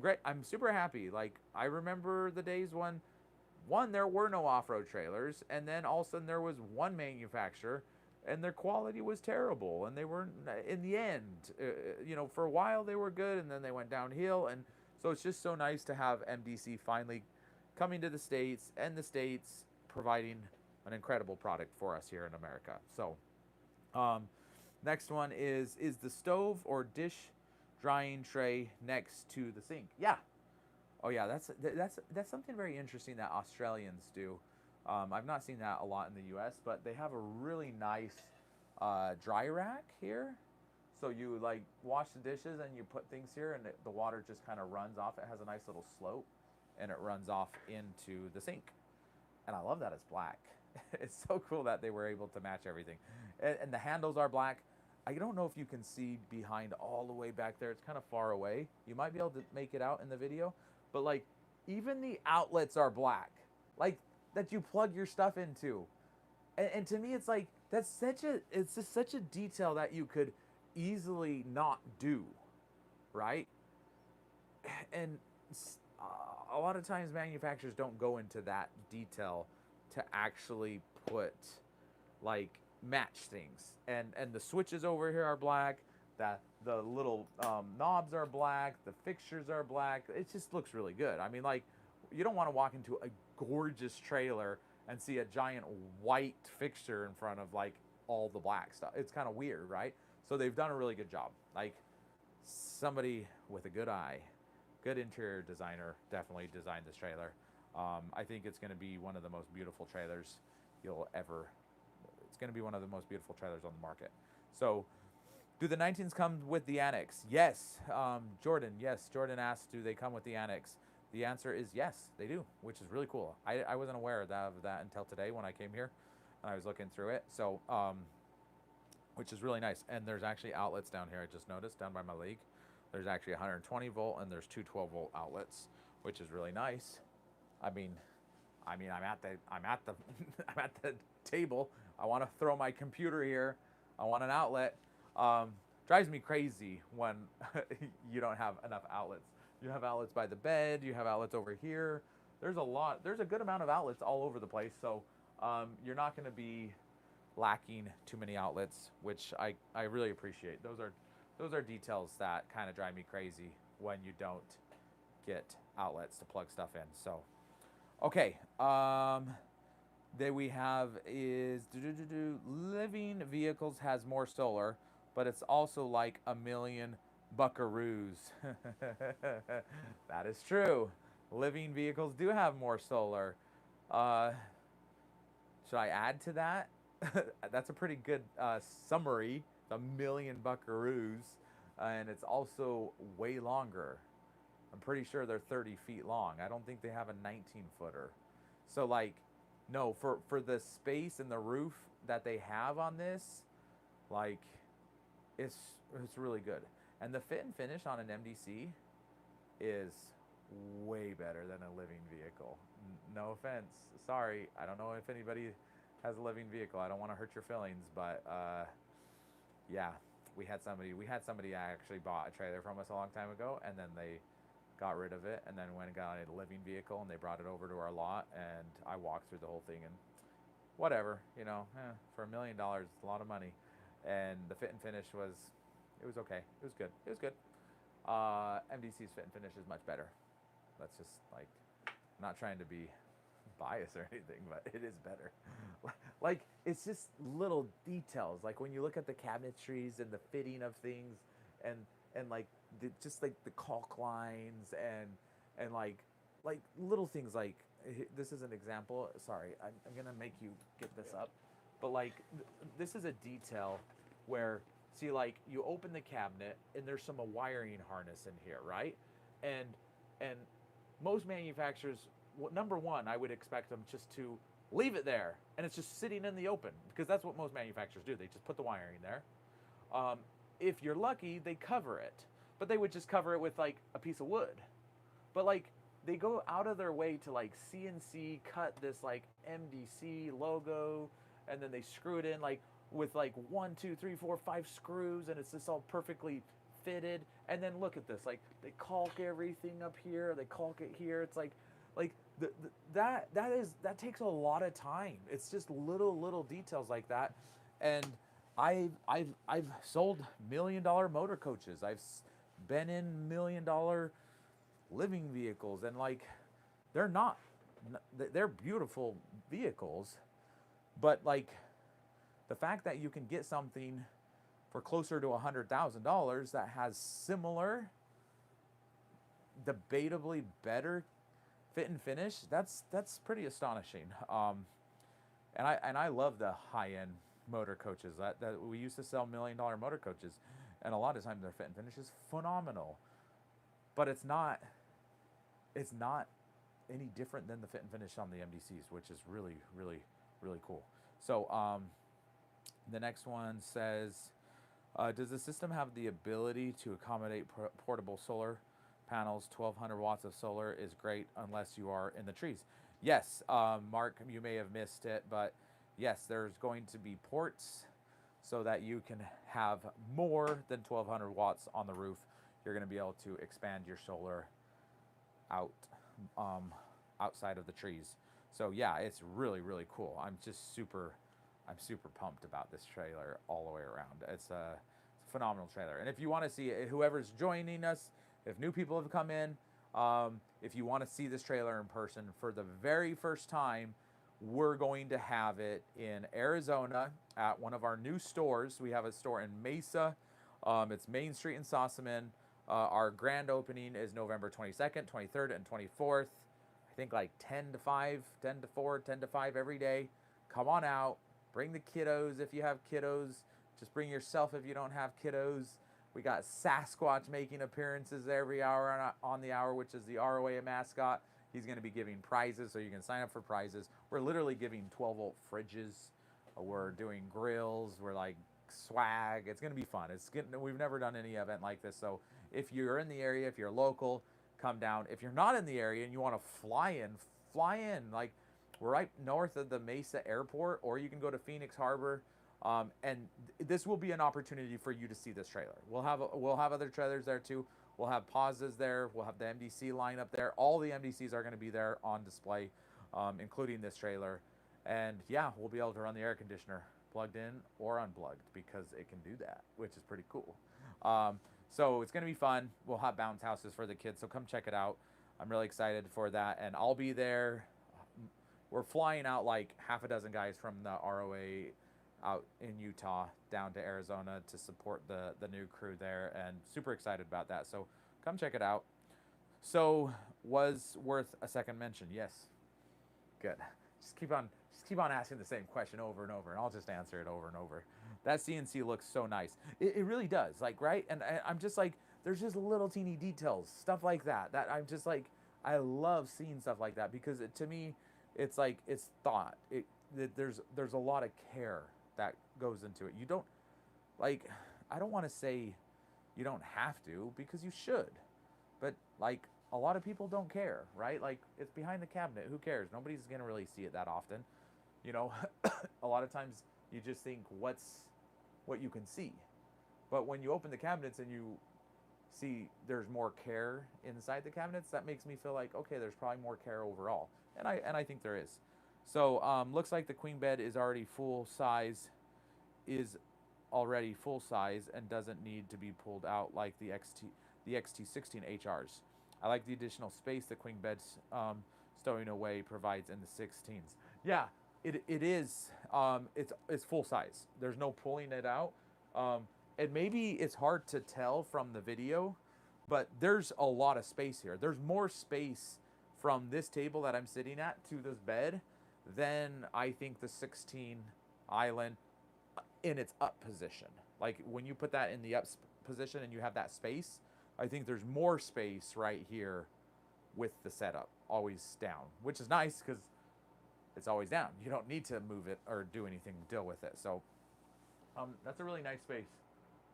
great. I'm super happy. Like, I remember the days when there were no off-road trailers, and then all of a sudden there was one manufacturer, and their quality was terrible, and they weren't, in the end, for a while they were good, and then they went downhill. And so it's just so nice to have MDC finally coming to the States, and the States providing an incredible product for us here in America. So next one is the stove or dish drying tray next to the sink. Yeah. Oh yeah, that's something very interesting that Australians do. I've not seen that a lot in the US, but they have a really nice dry rack here. So you like wash the dishes and you put things here, and the water just kind of runs off. It has a nice little slope, and it runs off into the sink. And I love that it's black. It's so cool that they were able to match everything. And the handles are black. I don't know if you can see behind all the way back there. It's kind of far away. You might be able to make it out in the video. But like, even the outlets are black. Like, that you plug your stuff into. And to me, it's like, it's just such a detail that you could easily not do, right? And a lot of times manufacturers don't go into that detail to actually put, like, match things. And the switches over here are black, the little knobs are black, the fixtures are black. It just looks really good. I mean, like, you don't want to walk into a gorgeous trailer and see a giant white fixture in front of, like, all the black stuff. It's kind of weird, right? So they've done a really good job. Like, somebody with a good eye, good interior designer, definitely designed this trailer. I think it's going to be one of the most beautiful trailers it's going to be one of the most beautiful trailers on the market. So, do the 19s come with the annex? Yes. Jordan asked, do they come with the annex? The answer is yes, they do, which is really cool. I wasn't aware of that until today when I came here and I was looking through it. So, which is really nice. And there's actually outlets down here. I just noticed down by my leg. There's actually 120 volt and there's two 12 volt outlets, which is really nice. I mean, I'm at the table. I want to throw my computer here. I want an outlet. Drives me crazy when you don't have enough outlets. You have outlets by the bed. You have outlets over here. There's a good amount of outlets all over the place. So you're not going to be lacking too many outlets, which I really appreciate. Those are details that kind of drive me crazy when you don't get outlets to plug stuff in. So, okay. That we have is living vehicles has more solar, but it's also like a million buckaroos. That is true. Living vehicles do have more solar. Should I add to that? That's a pretty good summary. A million buckaroos, and it's also way longer. I'm pretty sure they're 30 feet long. I don't think they have a 19-footer. So, like, no, for the space and the roof that they have on this, like, it's really good. And the fit and finish on an MDC is way better than a living vehicle. No offense. Sorry. I don't know if anybody has a living vehicle. I don't want to hurt your feelings, but yeah, we had somebody actually bought a trailer from us a long time ago, and then they got rid of it, and then went and got a living vehicle, and they brought it over to our lot, and I walked through the whole thing, and whatever, for $1 million, it's a lot of money. And the fit and finish was okay. It was good. It was good. MDC's fit and finish is much better. That's just, like, I'm not trying to be biased or anything, but it is better. Like, it's just little details. Like, when you look at the cabinetries and the fitting of things, and and like just like the caulk lines and like little things like this is an example. Sorry, I'm gonna make you get this up, but like this is a detail where see like you open the cabinet and there's some wiring harness in here, right? And most manufacturers, number one, I would expect them just to leave it there and it's just sitting in the open because that's what most manufacturers do. They just put the wiring there. If you're lucky, they cover it, but they would just cover it with like a piece of wood. But like they go out of their way to like CNC cut this like MDC logo, and then they screw it in like with like 1, 2, 3, 4, 5 screws, and it's just all perfectly fitted. And then look at this, like they caulk everything up here, they caulk it here. It's like that takes a lot of time. It's just little details like that. And I've sold $1 million motor coaches. I've been in $1 million living vehicles, and like they're beautiful vehicles, but like the fact that you can get something for closer to $100,000 that has similar, debatably better fit and finish, that's pretty astonishing. And I love the high-end motor coaches that we used to sell $1 million motor coaches, and a lot of times their fit and finish is phenomenal, but it's not any different than the fit and finish on the MDCs, which is really cool. So the next one says, does the system have the ability to accommodate portable solar panels? 1200 watts of solar is great unless you are in the trees. Yes, Mark, you may have missed it, but yes, there's going to be ports so that you can have more than 1200 watts on the roof. You're going to be able to expand your solar out outside of the trees. So yeah, it's really cool. I'm super pumped about this trailer all the way around. It's a phenomenal trailer. And if you want to see it, whoever's joining us, if new people have come in, if you want to see this trailer in person for the very first time, we're going to have it in Arizona at one of our new stores. We have a store in Mesa. It's Main Street in Sossaman. Our grand opening is November 22nd, 23rd, and 24th. I think like 10 to 5, 10 to 4, 10 to 5 every day. Come on out. Bring the kiddos if you have kiddos. Just bring yourself if you don't have kiddos. We got Sasquatch making appearances every hour on the hour, which is the ROA mascot. He's going to be giving prizes, so you can sign up for prizes. We're literally giving 12-volt fridges. We're doing grills. We're like swag. It's going to be fun. We've never done any event like this, so if you're in the area, if you're local, come down. If you're not in the area and you want to fly in. Like, we're right north of the Mesa airport, or you can go to Phoenix Harbor. And this will be an opportunity for you to see this trailer. We'll have other trailers there too. We'll have pauses there. We'll have the MDC line up there. All the MDCs are going to be there on display, including this trailer. And yeah, we'll be able to run the air conditioner plugged in or unplugged because it can do that, which is pretty cool. So it's going to be fun. We'll have bounce houses for the kids, so come check it out. I'm really excited for that, and I'll be there. We're flying out like half a dozen guys from the ROA out in Utah down to Arizona to support the new crew there, and super excited about that. So come check it out. So was worth a second mention? Yes. Good. Just keep on asking the same question over and over, and I'll just answer it over and over. That CNC looks so nice. It really does, like, right? And I'm just like, there's just little teeny details, stuff like that I'm just like, I love seeing stuff like that because to me, it's like, it's thought. There's a lot of care that goes into it. You don't, like, I don't want to say you don't have to, because you should, but like a lot of people don't care, right? Like, it's behind the cabinet, who cares? Nobody's gonna really see it that often, you know. A lot of times you just think what you can see, but when you open the cabinets and you see there's more care inside the cabinets, that makes me feel like, okay, there's probably more care overall, and I think there is. So looks like the queen bed is already full size, and doesn't need to be pulled out like the XT19HRs. I like the additional space the queen bed stowing away provides in the 16s. Yeah, it is. It's full size. There's no pulling it out. and maybe it's hard to tell from the video, but there's a lot of space here. There's more space from this table that I'm sitting at to this bed than I think the 16 island in its up position. Like when you put that in the up position and you have that space, I think there's more space right here with the setup always down, which is nice because it's always down. You don't need to move it or do anything to deal with it. So that's a really nice space.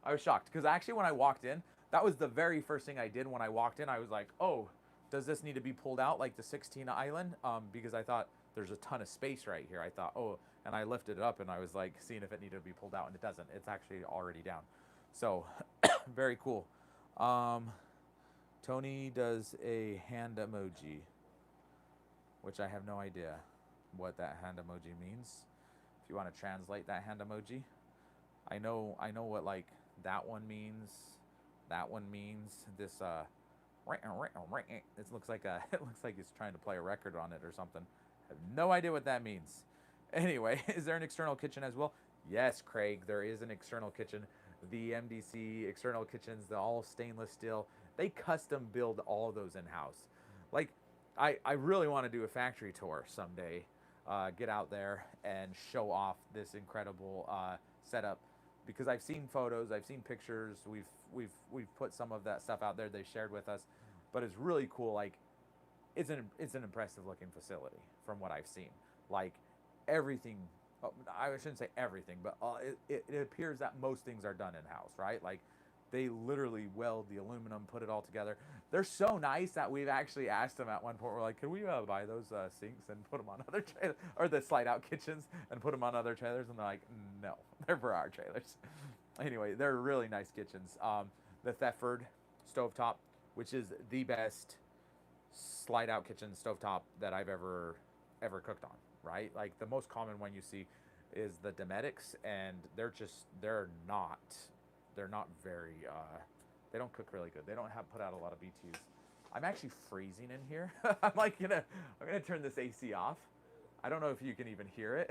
I was shocked because actually when I walked in, that was the very first thing I did when I walked in. I was like, oh, does this need to be pulled out like the 16 island? Because I thought there's a ton of space right here. I thought, oh, and I lifted it up and I was like seeing if it needed to be pulled out, and it doesn't. It's actually already down. So very cool. Tony does a hand emoji, which I have no idea what that hand emoji means. If you want to translate that hand emoji, I know what like that one means. That one means this. It looks like he's trying to play a record on it or something. I have no idea what that means. Anyway, is there an external kitchen as well? Yes, Craig, there is an external kitchen. The MDC external kitchens, they're all stainless steel. They custom build all of those in-house. Like, I really want to do a factory tour someday. Get out there and show off this incredible setup, because I've seen photos, I've seen pictures. We've put some of that stuff out there. They shared with us, but it's really cool. Like, it's an impressive looking facility from what I've seen. Like everything. I shouldn't say everything, but it appears that most things are done in-house, right? Like they literally weld the aluminum, put it all together. They're so nice that we've actually asked them at one point, we're like, can we buy those sinks and put them on other trailers, or the slide-out kitchens and put them on other trailers? And they're like, no, they're for our trailers. Anyway, they're really nice kitchens. The Thefford stovetop, which is the best slide-out kitchen stovetop that I've ever cooked on, right? Like the most common one you see is the Dometics, and they're not very they don't cook really good. They don't put out a lot of BTUs. I'm actually freezing in here. I'm gonna turn this AC off. I don't know if you can even hear it,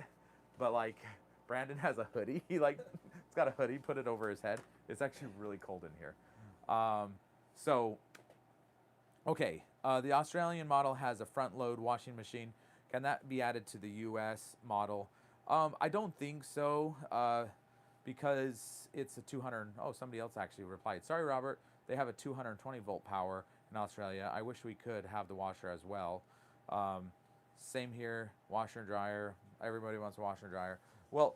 but like Brandon has a hoodie. He's got a hoodie, put it over his head. It's actually really cold in here. Okay, the Australian model has a front load washing machine. Can that be added to the US model? I don't think so, because it's a 200, oh, somebody else actually replied. Sorry, Robert, they have a 220 volt power in Australia. I wish we could have the washer as well. Same here, washer and dryer. Everybody wants a washer and dryer. Well,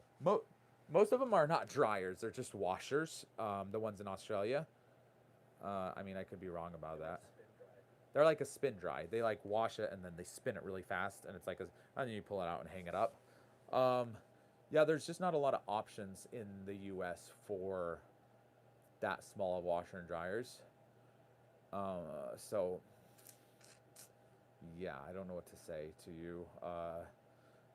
most of them are not dryers. They're just washers, the ones in Australia. I mean, I could be wrong about that. They're like a spin dry. They like wash it and then they spin it really fast, and it's like and then you pull it out and hang it up. Yeah, there's just not a lot of options in the US for that small of washer and dryers. So yeah, I don't know what to say to you.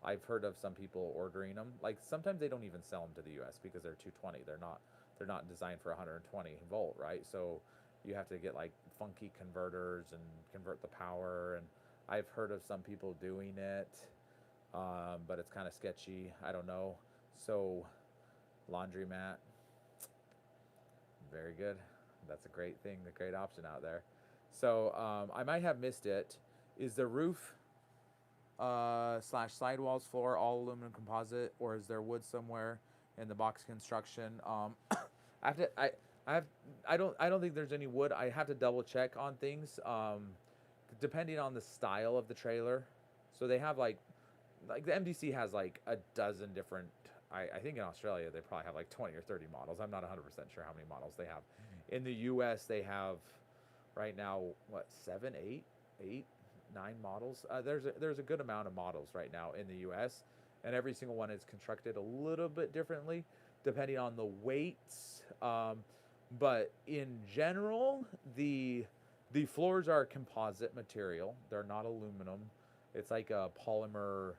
I've heard of some people ordering them. Like sometimes they don't even sell them to the US because they're 220. They're not designed for 120 volt, right? So you have to get like funky converters and convert the power. And I've heard of some people doing it, but it's kind of sketchy. I don't know. So laundromat, very good. That's a great thing, a great option out there. So I might have missed it. Is the roof / sidewalls floor all aluminum composite, or is there wood somewhere in the box construction? I don't think there's any wood. I have to double check on things, depending on the style of the trailer. So they have like the MDC has like a dozen different. I think in Australia they probably have like 20 or 30 models. I'm not 100% sure how many models they have. In the US they have right now what 7, 8, 9 models. There's a good amount of models right now in the US, and every single one is constructed a little bit differently depending on the weights. But in general, the floors are composite material. They're not aluminum. It's like a polymer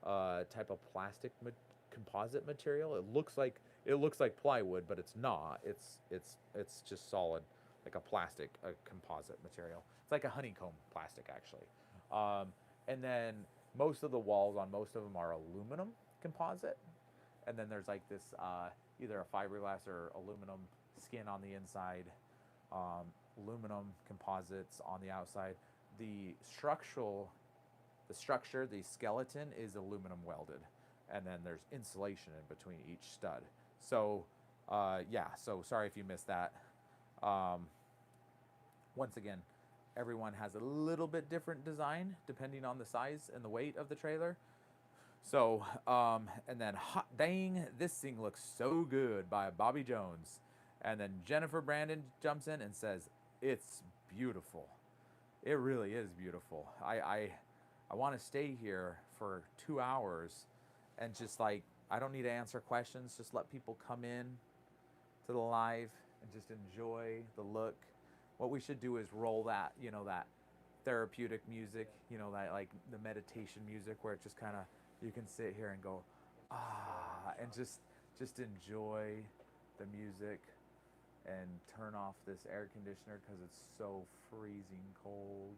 type of plastic composite material. It looks like plywood, but it's not. It's just solid, like a plastic, a composite material. It's like a honeycomb plastic actually. And then most of the walls on most of them are aluminum composite. And then there's like this either a fiberglass or aluminum skin on the inside, aluminum composites on the outside. The structure, the skeleton is aluminum welded, and then there's insulation in between each stud. So yeah, so sorry if you missed that. Once again, everyone has a little bit different design depending on the size and the weight of the trailer. So, and then hot dang, this thing looks so good by Bobby Jones. And then Jennifer Brandon jumps in and says, it's beautiful. It really is beautiful. I want to stay here for 2 hours and just like, I don't need to answer questions. Just let people come in to the live and just enjoy the look. What we should do is roll that, you know, that therapeutic music, you know, that like the meditation music where it just kind of, you can sit here and go, and just enjoy the music and turn off this air conditioner because it's so freezing cold.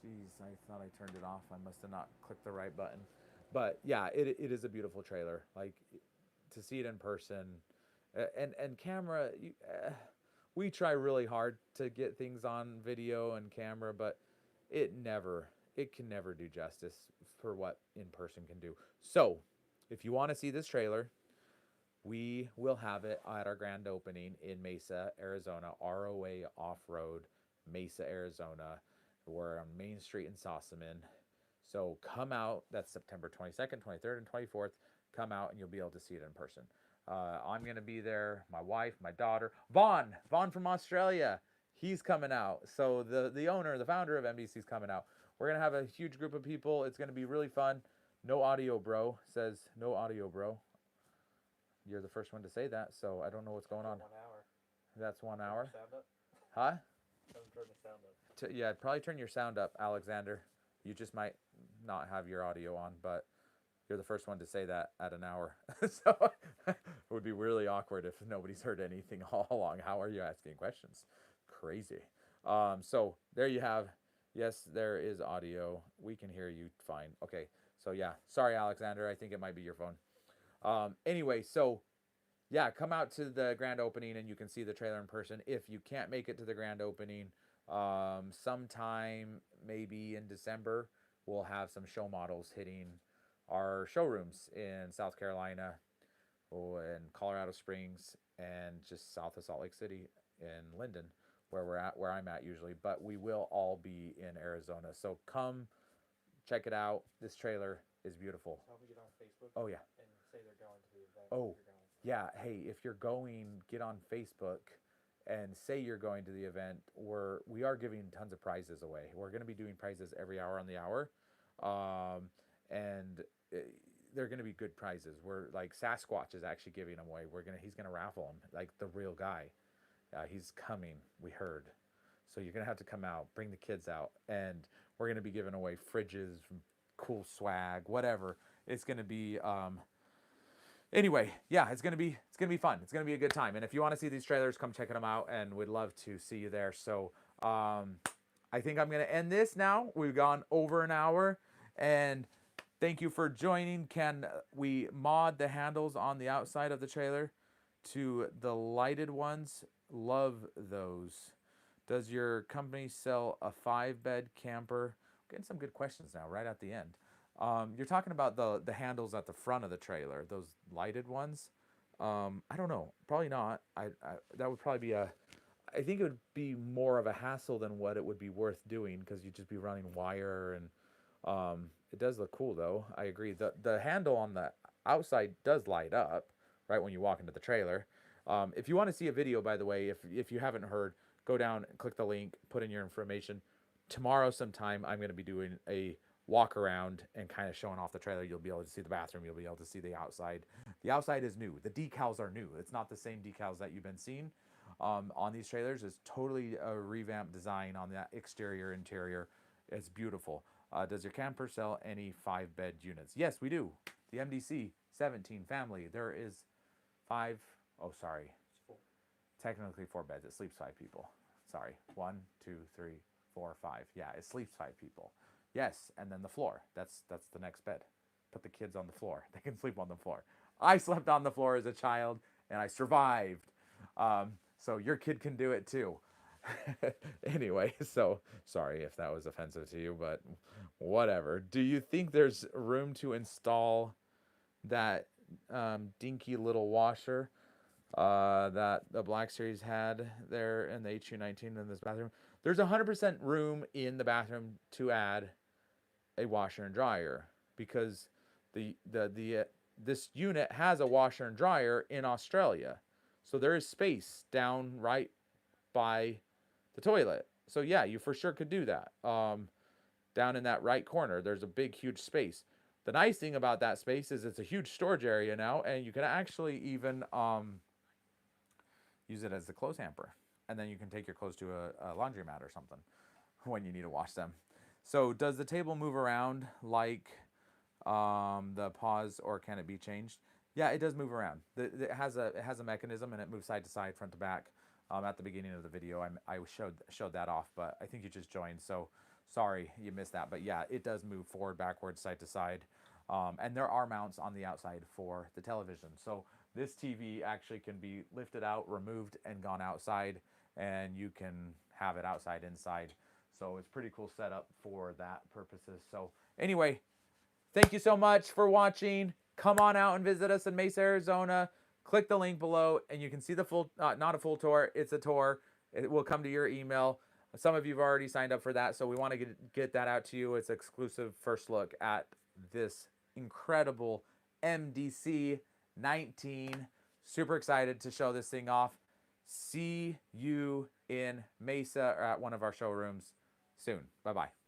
Jeez, I thought I turned it off. I must have not clicked the right button. But yeah, it is a beautiful trailer. Like to see it in person, and camera. We try really hard to get things on video and camera, but it can never do justice for what in person can do. So if you want to see this trailer, we will have it at our grand opening in Mesa, Arizona, ROA Off-Road, Mesa, Arizona. We're on Main Street in Sossaman. So come out. That's September 22nd, 23rd, and 24th. Come out and you'll be able to see it in person. I'm going to be there. My wife, my daughter, Vaughn from Australia. He's coming out. So the owner, the founder of MDC is coming out. We're going to have a huge group of people. It's going to be really fun. No audio, bro. Says no audio, bro. You're the first one to say that, so I don't know what's going on. 1 hour. That's 1 hour. Sound up? Huh? Turn the sound up. Yeah, probably turn your sound up, Alexander. You just might not have your audio on, but you're the first one to say that at an hour. So it would be really awkward if nobody's heard anything all along. How are you asking questions? Crazy. So there you have. Yes, there is audio. We can hear you fine. Okay. So yeah, sorry, Alexander. I think it might be your phone. Anyway, so yeah, come out to the grand opening and you can see the trailer in person. If you can't make it to the grand opening, sometime maybe in December, we'll have some show models hitting our showrooms in South Carolina, in Colorado Springs, and just south of Salt Lake City in Lindon, where I'm at usually. But we will all be in Arizona. So come check it out. This trailer is beautiful. How we get on Facebook? Oh yeah. And say they're going to the event. Oh yeah. Hey, if you're going, get on Facebook and say you're going to the event. We are giving tons of prizes away. We're going to be doing prizes every hour on the hour, and they're going to be good prizes. We're like Sasquatch is actually giving them away. He's gonna raffle them like the real guy. He's coming. We heard. So you're gonna have to come out, bring the kids out, and we're gonna be giving away fridges, cool swag, whatever. It's gonna be. Anyway, yeah, it's gonna be fun. It's gonna be a good time. And if you want to see these trailers, come checking them out, and we'd love to see you there. So I think I'm gonna end this now. We've gone over an hour, and thank you for joining. Can we mod the handles on the outside of the trailer to the lighted ones? Love those. Does your company sell a 5-bed camper? Getting some good questions now, right at the end. You're talking about the handles at the front of the trailer, those lighted ones. I don't know, probably not. That would probably be I think it would be more of a hassle than what it would be worth doing, because you'd just be running wire, and it does look cool though. I agree. The handle on the outside does light up right when you walk into the trailer. If you want to see a video, by the way, if you haven't heard, go down and click the link, put in your information. Tomorrow sometime I'm going to be doing a walk around and kind of showing off the trailer. You'll be able to see the bathroom. You'll be able to see the outside. The outside is new. The decals are new. It's not the same decals that you've been seeing on these trailers. It's totally a revamped design on the exterior, interior. It's beautiful. Does your camper sell any 5-bed units? Yes, we do. The MDC 17 family. There is 5. Oh, sorry. Technically 4 beds. It sleeps 5 people. Sorry. 1, 2, 3, 4, 5. Yeah, it sleeps 5 people. Yes, and then the floor. That's the next bed. Put the kids on the floor. They can sleep on the floor. I slept on the floor as a child, and I survived. So your kid can do it too. Anyway, so sorry if that was offensive to you, but whatever. Do you think there's room to install that dinky little washer that the Black Series had there in the H219 in this bathroom? There's 100% room in the bathroom to add a washer and dryer, because this unit has a washer and dryer in Australia. So there is space down right by the toilet. So yeah, you for sure could do that. Down in that right corner, there's a big, huge space. The nice thing about that space is it's a huge storage area now, and you can actually even use it as the clothes hamper. And then you can take your clothes to a laundromat or something when you need to wash them. So does the table move around like the pause, or can it be changed? Yeah, it does move around. It has a mechanism, and it moves side to side, front to back. At the beginning of the video, I showed that off, but I think you just joined, so sorry you missed that. But yeah, it does move forward, backwards, side to side, and there are mounts on the outside for the television. So this TV actually can be lifted out, removed, and gone outside, and you can have it outside, inside. So it's pretty cool setup for that purposes. So anyway, thank you so much for watching. Come on out and visit us in Mesa, Arizona. Click the link below, and you can see the full, not a full tour, it's a tour. It will come to your email. Some of you have already signed up for that, so we want to get that out to you. It's exclusive first look at this incredible MDC 19. Super excited to show this thing off. See you in Mesa or at one of our showrooms soon. Bye-bye.